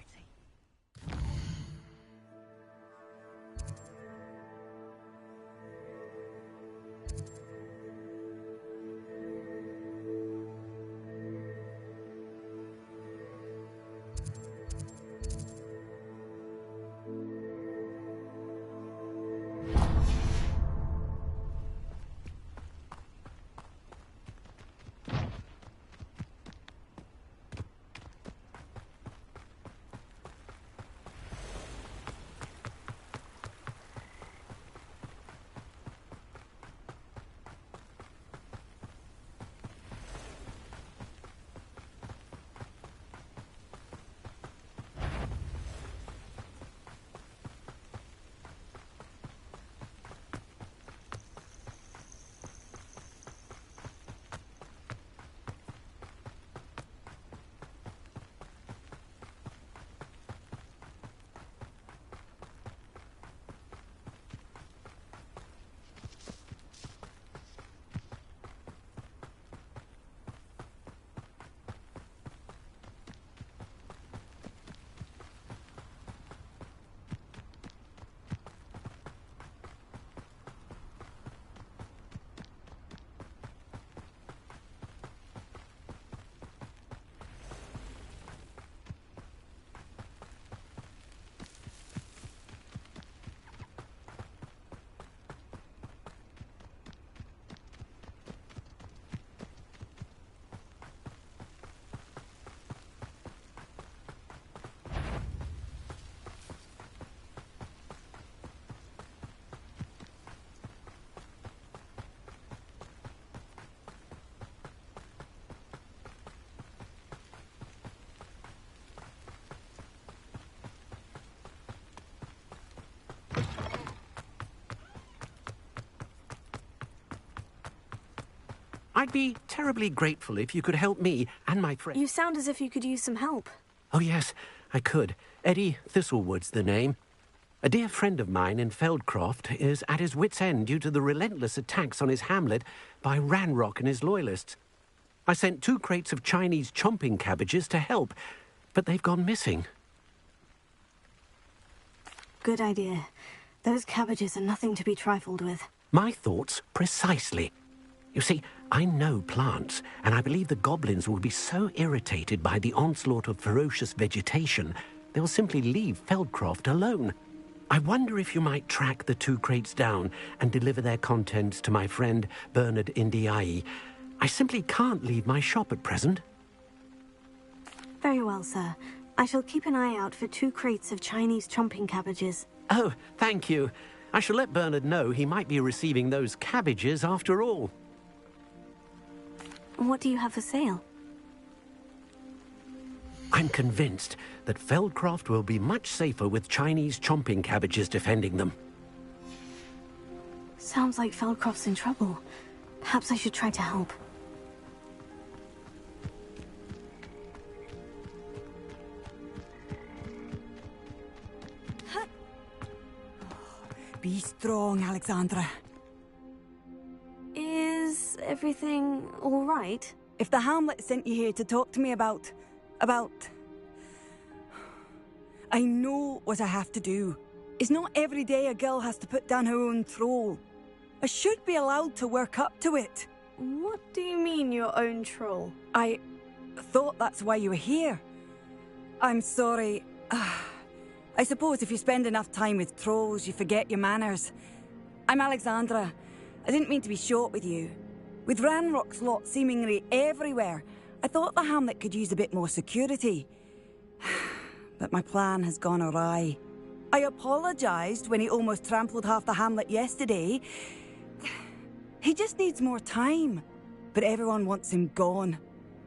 I'd be terribly grateful if you could help me and my friend. You sound as if you could use some help. Oh, yes, I could. Eddie Thistlewood's the name. A dear friend of mine in Feldcroft is at his wit's end due to the relentless attacks on his hamlet by Ranrock and his loyalists. I sent 2 crates of Chinese chomping cabbages to help, but they've gone missing. Good idea. Those cabbages are nothing to be trifled with. My thoughts precisely. You see, I know plants, and I believe the goblins will be so irritated by the onslaught of ferocious vegetation, they'll simply leave Feldcroft alone. I wonder if you might track the 2 crates down and deliver their contents to my friend Bernard Indiai. I simply can't leave my shop at present. Very well, sir. I shall keep an eye out for 2 crates of Chinese chomping cabbages. Oh, thank you. I shall let Bernard know he might be receiving those cabbages after all. What do you have for sale? I'm convinced that Feldcroft will be much safer with Chinese chomping cabbages defending them. Sounds like Feldcroft's in trouble. Perhaps I should try to help. Be strong, Alexandra. Is everything all right? If the Hamlet sent you here to talk to me about... I know what I have to do. It's not every day a girl has to put down her own troll. I should be allowed to work up to it. What do you mean, your own troll? I thought that's why you were here. I'm sorry. I suppose if you spend enough time with trolls, you forget your manners. I'm Alexandra. I didn't mean to be short with you. With Ranrock's lot seemingly everywhere, I thought the Hamlet could use a bit more security. But my plan has gone awry. I apologised when he almost trampled half the Hamlet yesterday. He just needs more time. But everyone wants him gone.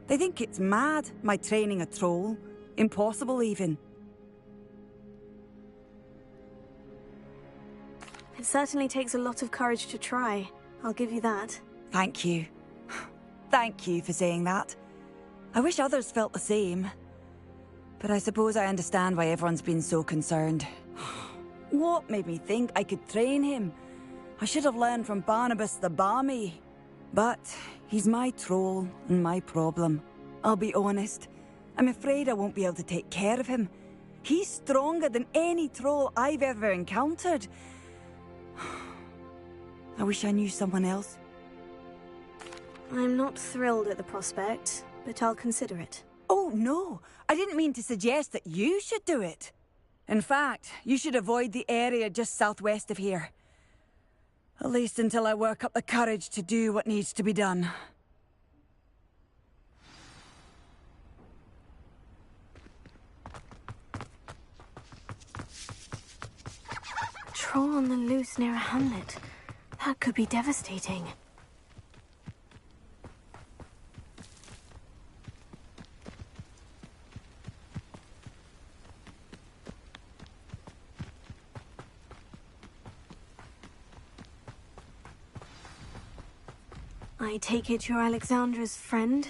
They think it's mad, my training a troll. Impossible, even. It certainly takes a lot of courage to try. I'll give you that. Thank you. Thank you for saying that. I wish others felt the same. But I suppose I understand why everyone's been so concerned. What made me think I could train him? I should have learned from Barnabas the Barmy. But he's my troll and my problem. I'll be honest. I'm afraid I won't be able to take care of him. He's stronger than any troll I've ever encountered. I wish I knew someone else. I'm not thrilled at the prospect, but I'll consider it. Oh, no. I didn't mean to suggest that you should do it. In fact, you should avoid the area just southwest of here. At least until I work up the courage to do what needs to be done. Troll on the loose near a hamlet. That could be devastating. I take it you're Alexandra's friend?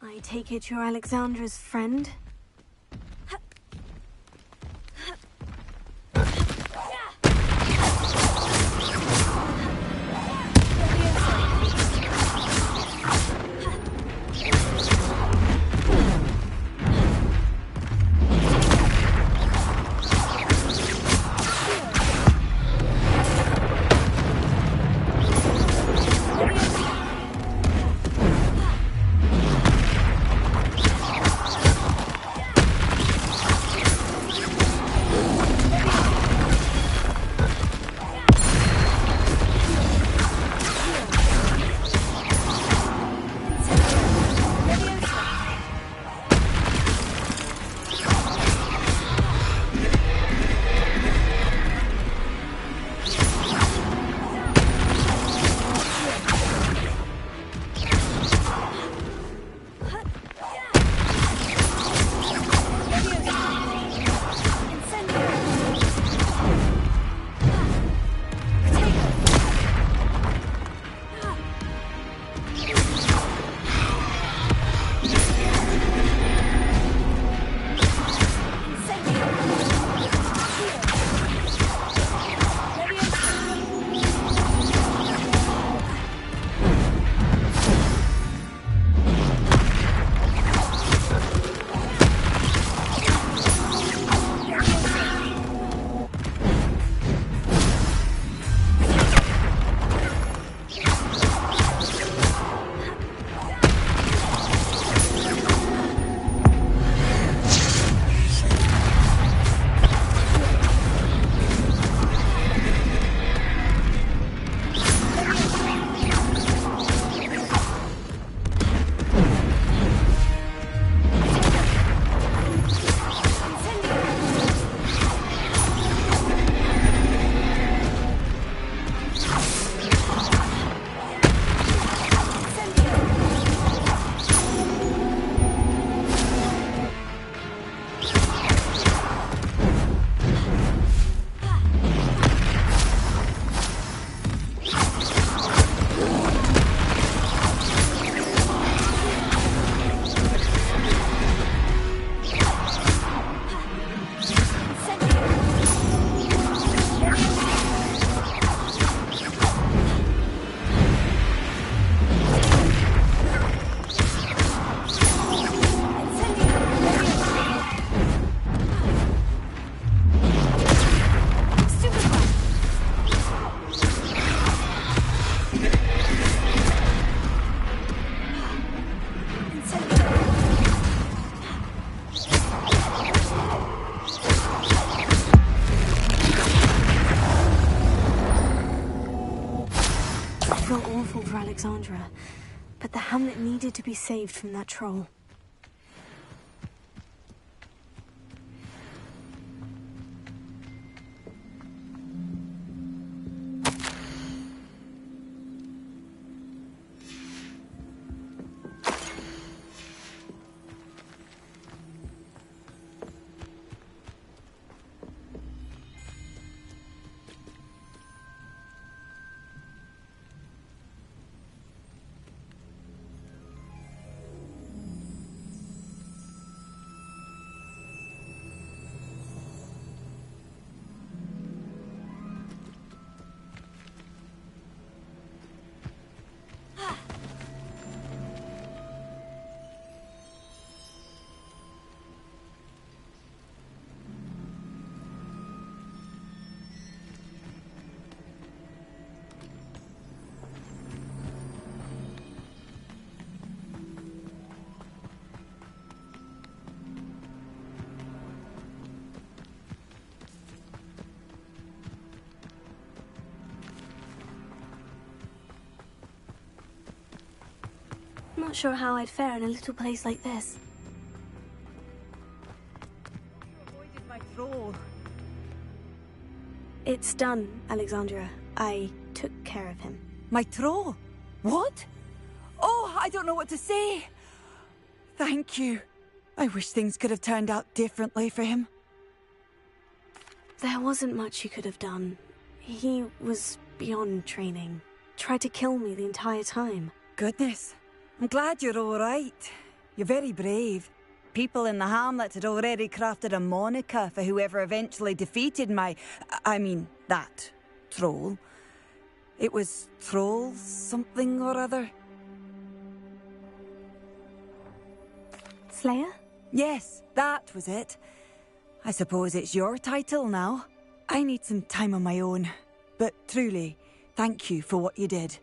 I take it you're Alexandra's friend? For Alexandra, but the hamlet needed to be saved from that troll. Not sure how I'd fare in a little place like this. Avoided my troll. It's done, Alexandra. I took care of him. My troll? What? Oh, I don't know what to say. Thank you. I wish things could have turned out differently for him. There wasn't much you could have done. He was beyond training. Tried to kill me the entire time. Goodness. I'm glad you're all right. You're very brave. People in the hamlet had already crafted a moniker for whoever eventually defeated that troll. It was Troll something or other. Slayer? Yes, that was it. I suppose it's your title now. I need some time on my own. But truly, thank you for what you did.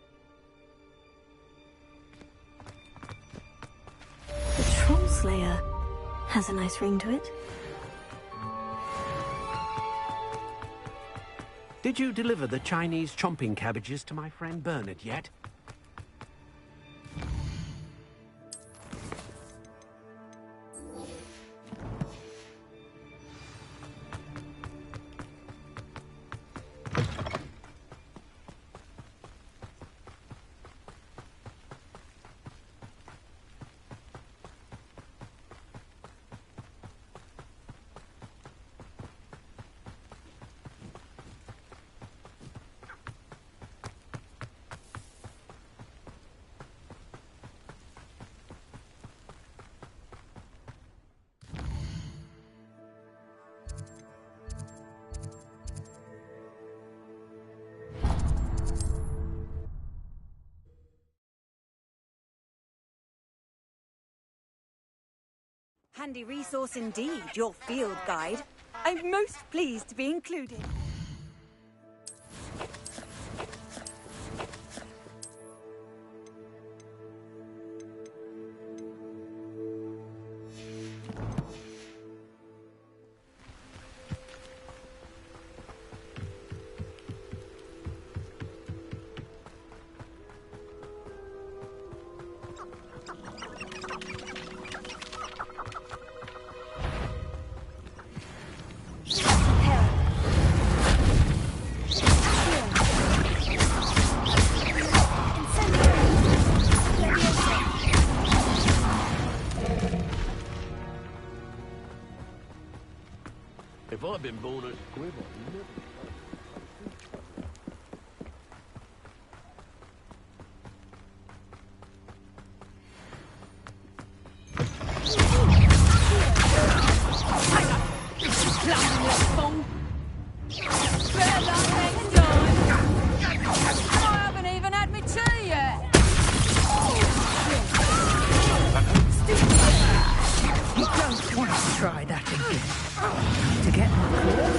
The Troll Slayer has a nice ring to it. Did you deliver the Chinese chomping cabbages to my friend Bernard yet? Handy resource indeed, your field guide. I'm most pleased to be included. If I'd been born a squib, I'd never... Try that again. To get my claws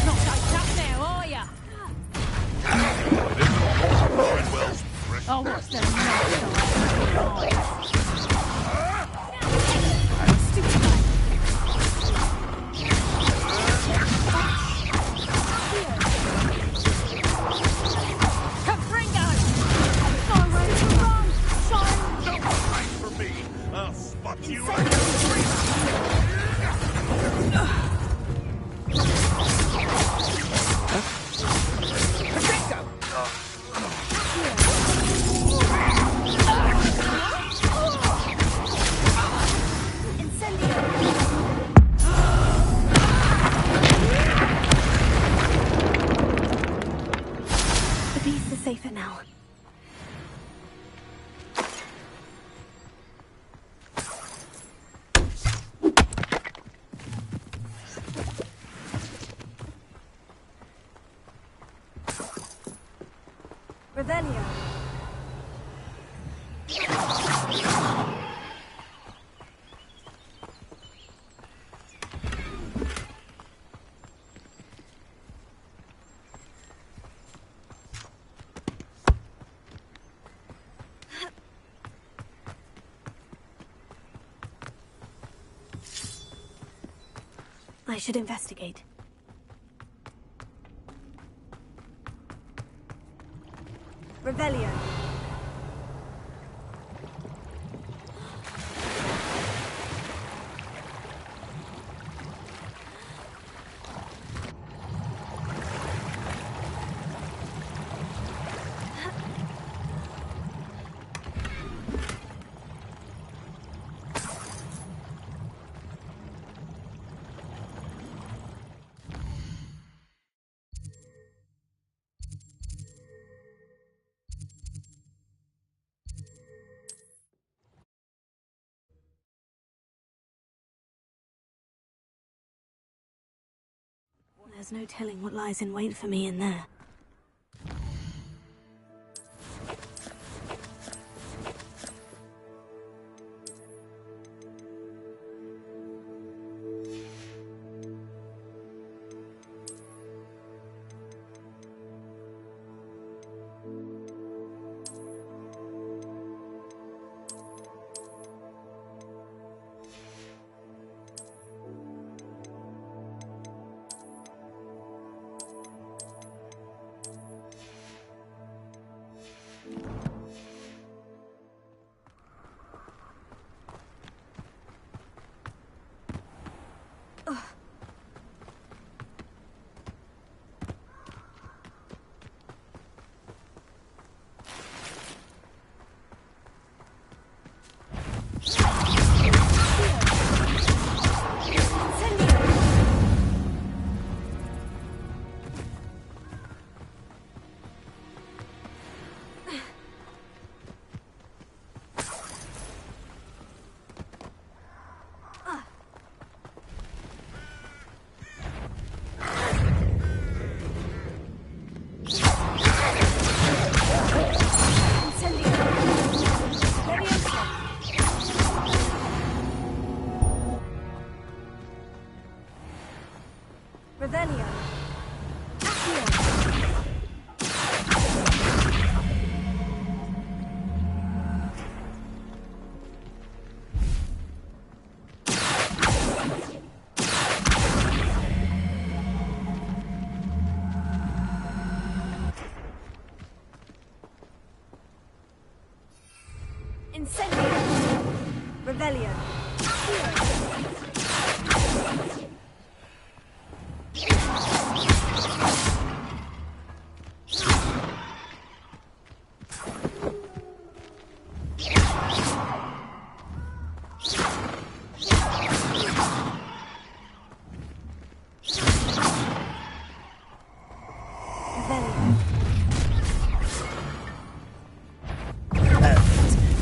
Not like that now, are ya? Oh, what's the The beasts are safer now. Revelio. I should investigate. Revelio. There's no telling what lies in wait for me in there. Revelio.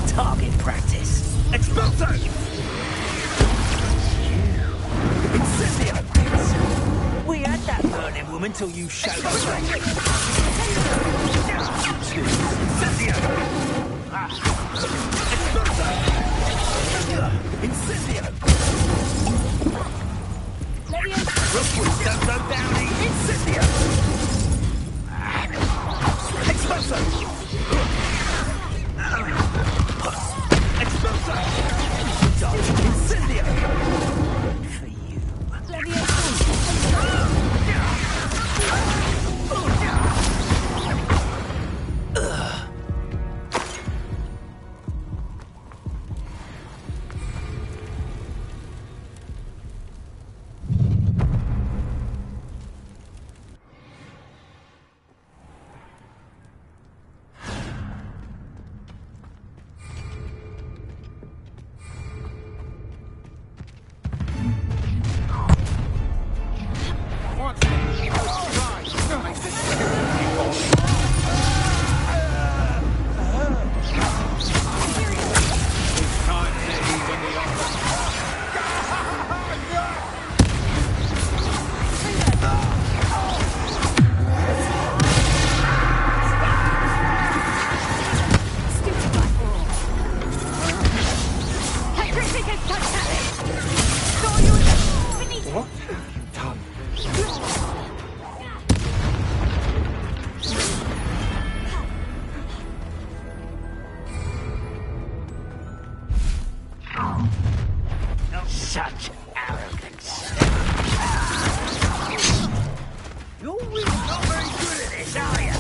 Target practice. Expulso! Incendio! We had that burning woman till you showed us. Incendio! Expulso! Incendio! Rookwood, don't go downing! Incendio! Expulso! Incendio! For you. Such arrogance. You're really not very good at this, are you?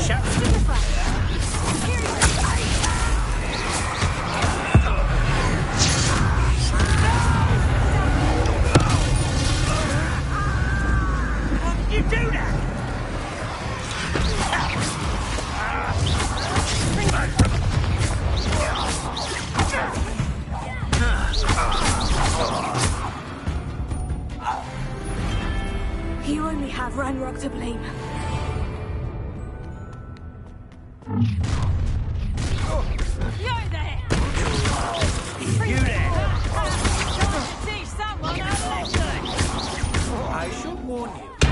Shut How did you do that? You only have Ranrock to blame. You there! You there! Teach someone a lesson! I should warn you.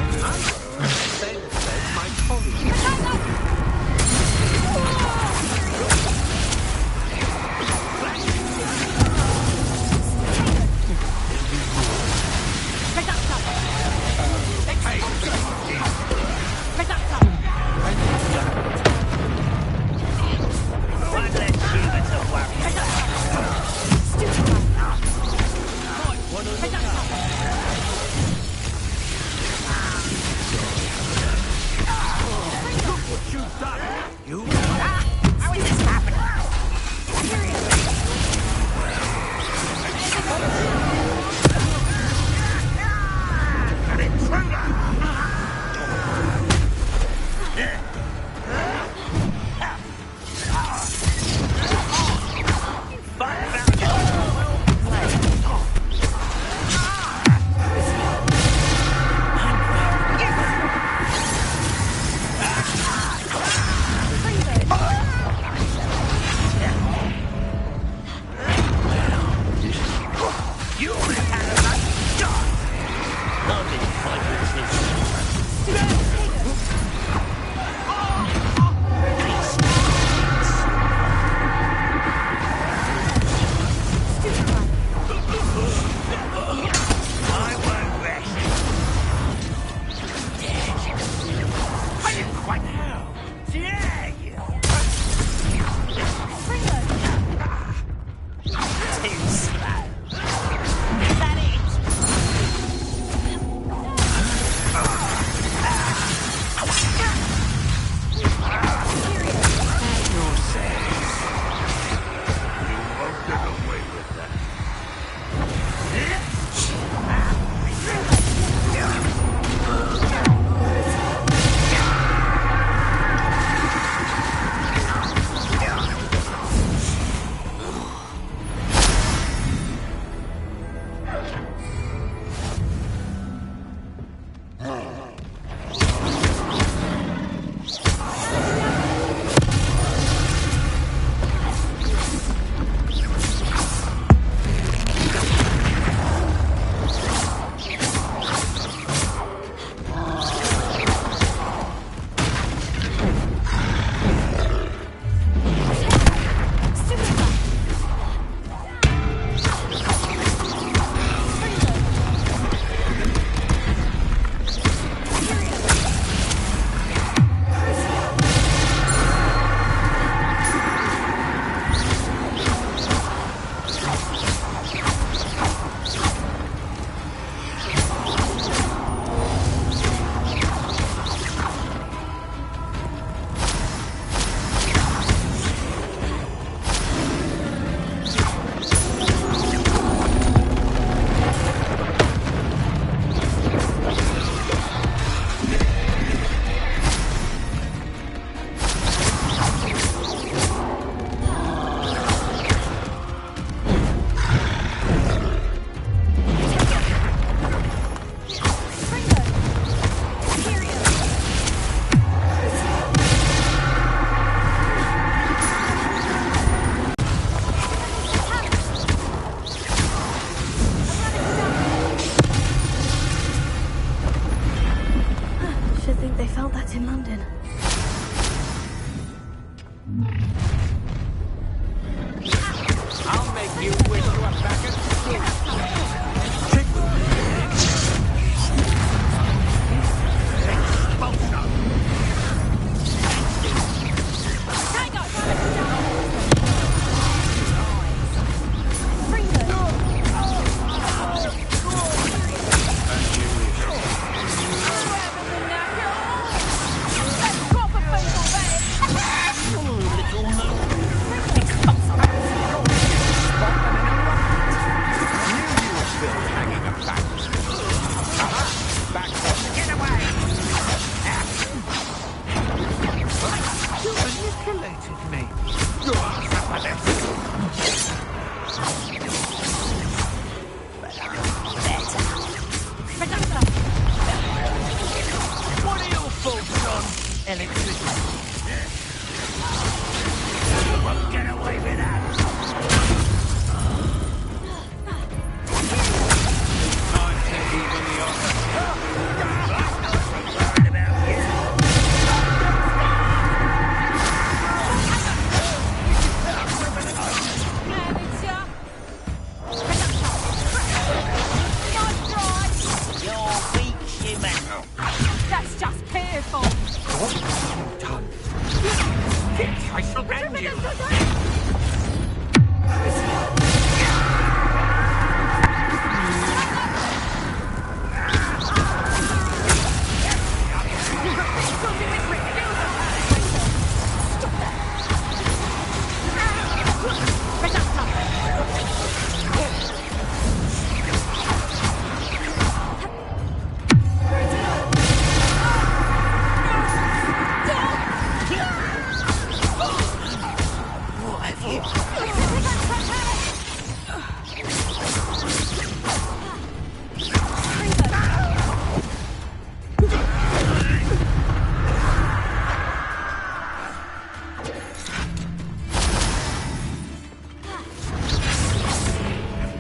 I shall end you.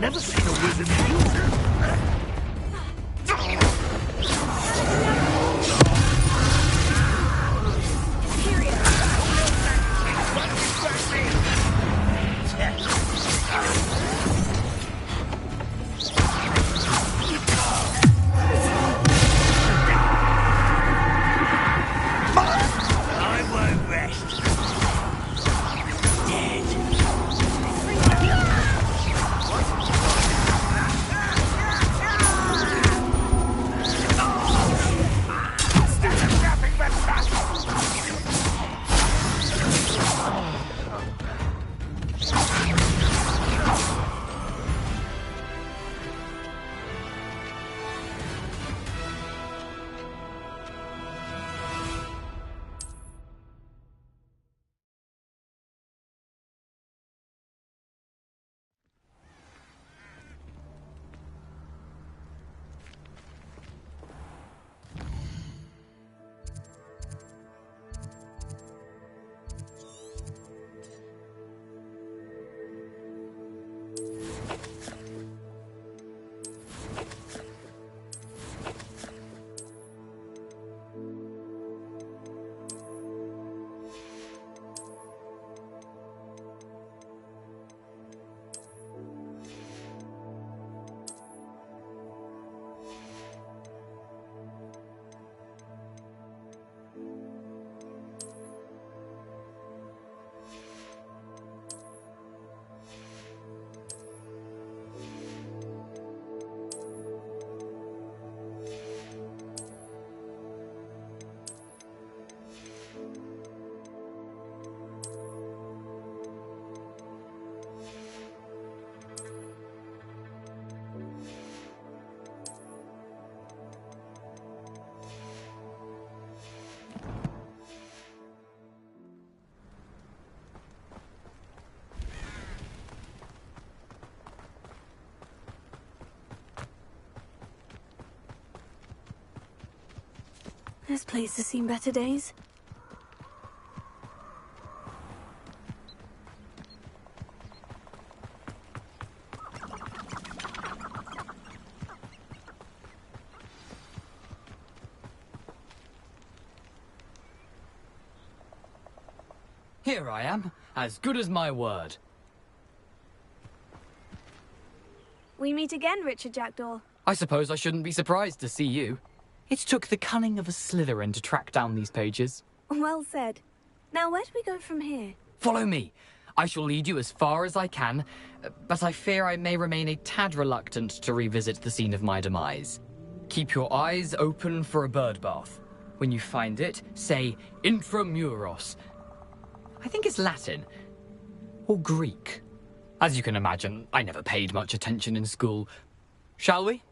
Never seen a wizard use it. I won't rest. This place has seen better days. Here I am, as good as my word. We meet again, Richard Jackdaw. I suppose I shouldn't be surprised to see you. It took the cunning of a Slytherin to track down these pages. Well said. Now, where do we go from here? Follow me. I shall lead you as far as I can, but I fear I may remain a tad reluctant to revisit the scene of my demise. Keep your eyes open for a bird bath. When you find it, say intramuros. I think it's Latin. Or Greek. As you can imagine, I never paid much attention in school. Shall we?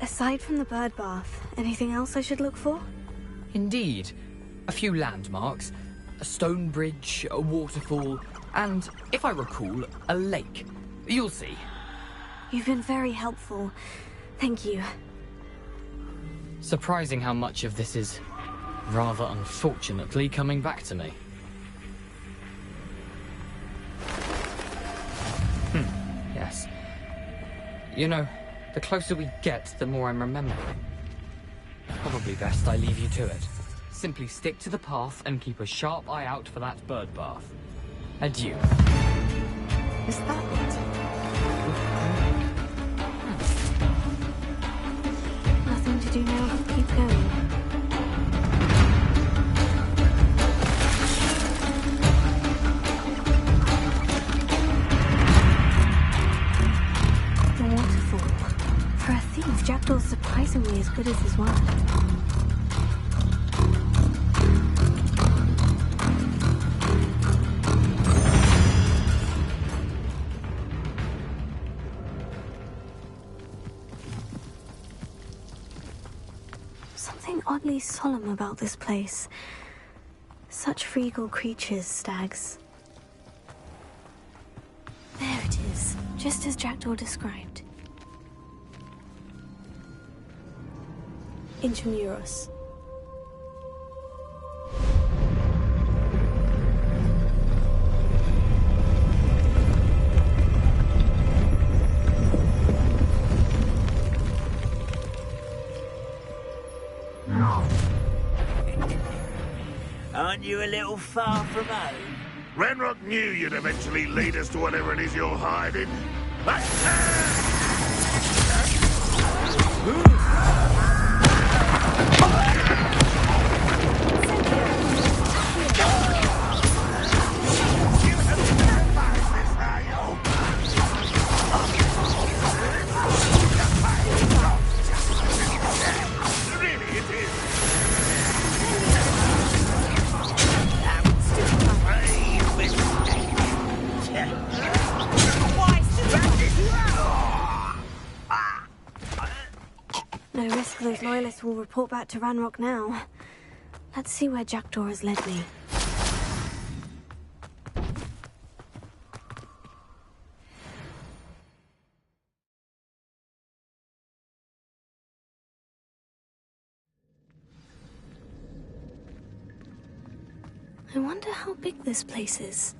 Aside from the bird bath, anything else I should look for? Indeed. A few landmarks, a stone bridge, a waterfall, and, if I recall, a lake. You'll see. You've been very helpful. Thank you. Surprising how much of this is, rather unfortunately, coming back to me. Yes. You know, the closer we get, the more I'm remembering. Probably best I leave you to it. Simply stick to the path and keep a sharp eye out for that bird bath. Adieu. Is that nothing to do now, keep going. The waterfall. For a thief, Jackdaw's surprisingly as good as his word. Something oddly solemn about this place. Such regal creatures, stags. There it is, just as Jackdaw described. Intramuros. Aren't you a little far from home? Ranrock knew you'd eventually lead us to whatever it is you're hiding. No risk those loyalists will report back to Ranrock now. Let's see where Jackdaw has led me. I wonder how big this place is.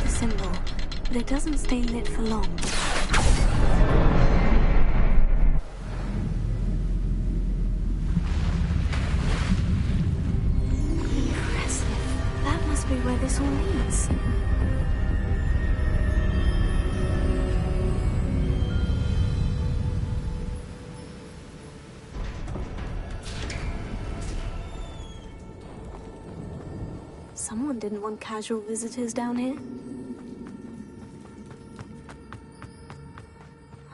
Symbol, but it doesn't stay lit for long. Impressive. That must be where this all leads. Someone didn't want casual visitors down here.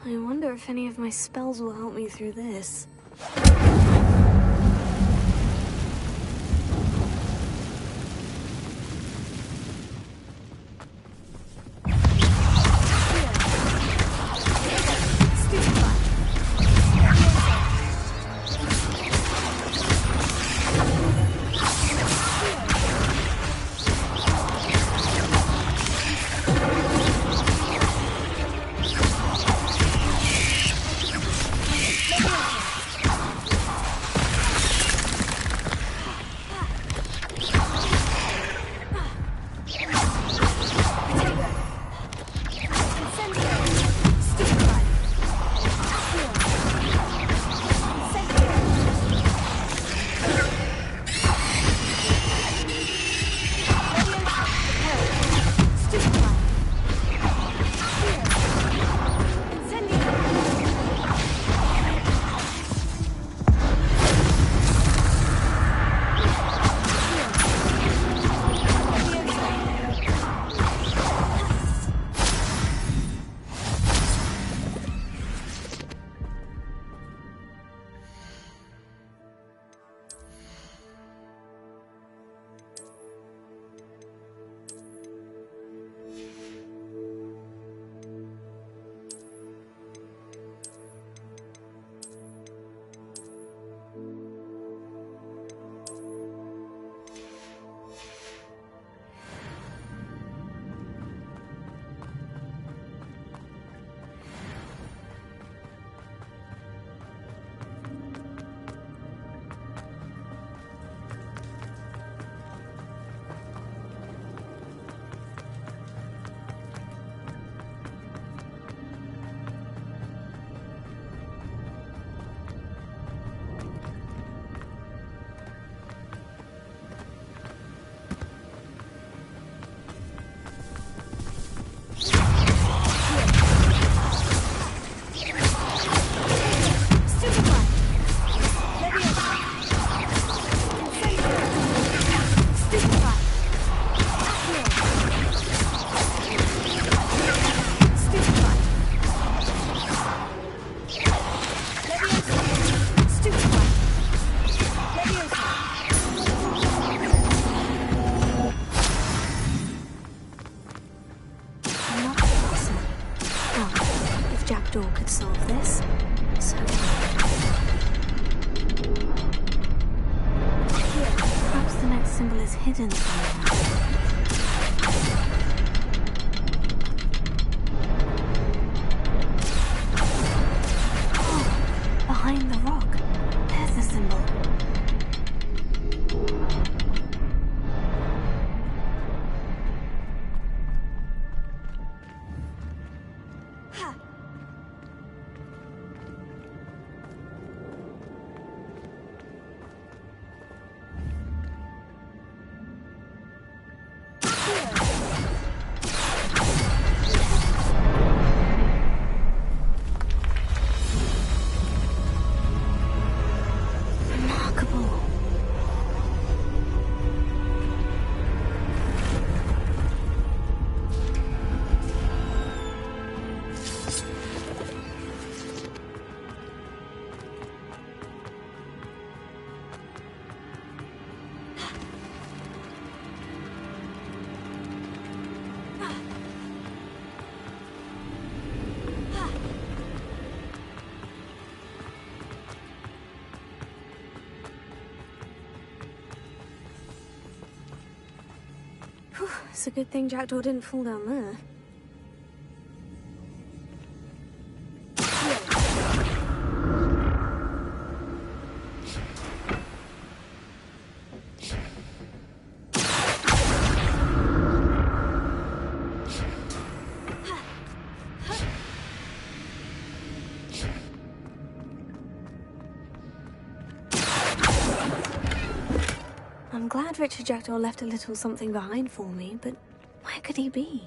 I wonder if any of my spells will help me through this. Jackdaw could solve this. So... Perhaps the next symbol is hidden somewhere. Oh, behind the rock. There's the symbol. It's a good thing Jackdaw didn't fall down there. I'm glad Richard Jackdaw left a little something behind for me, but where could he be?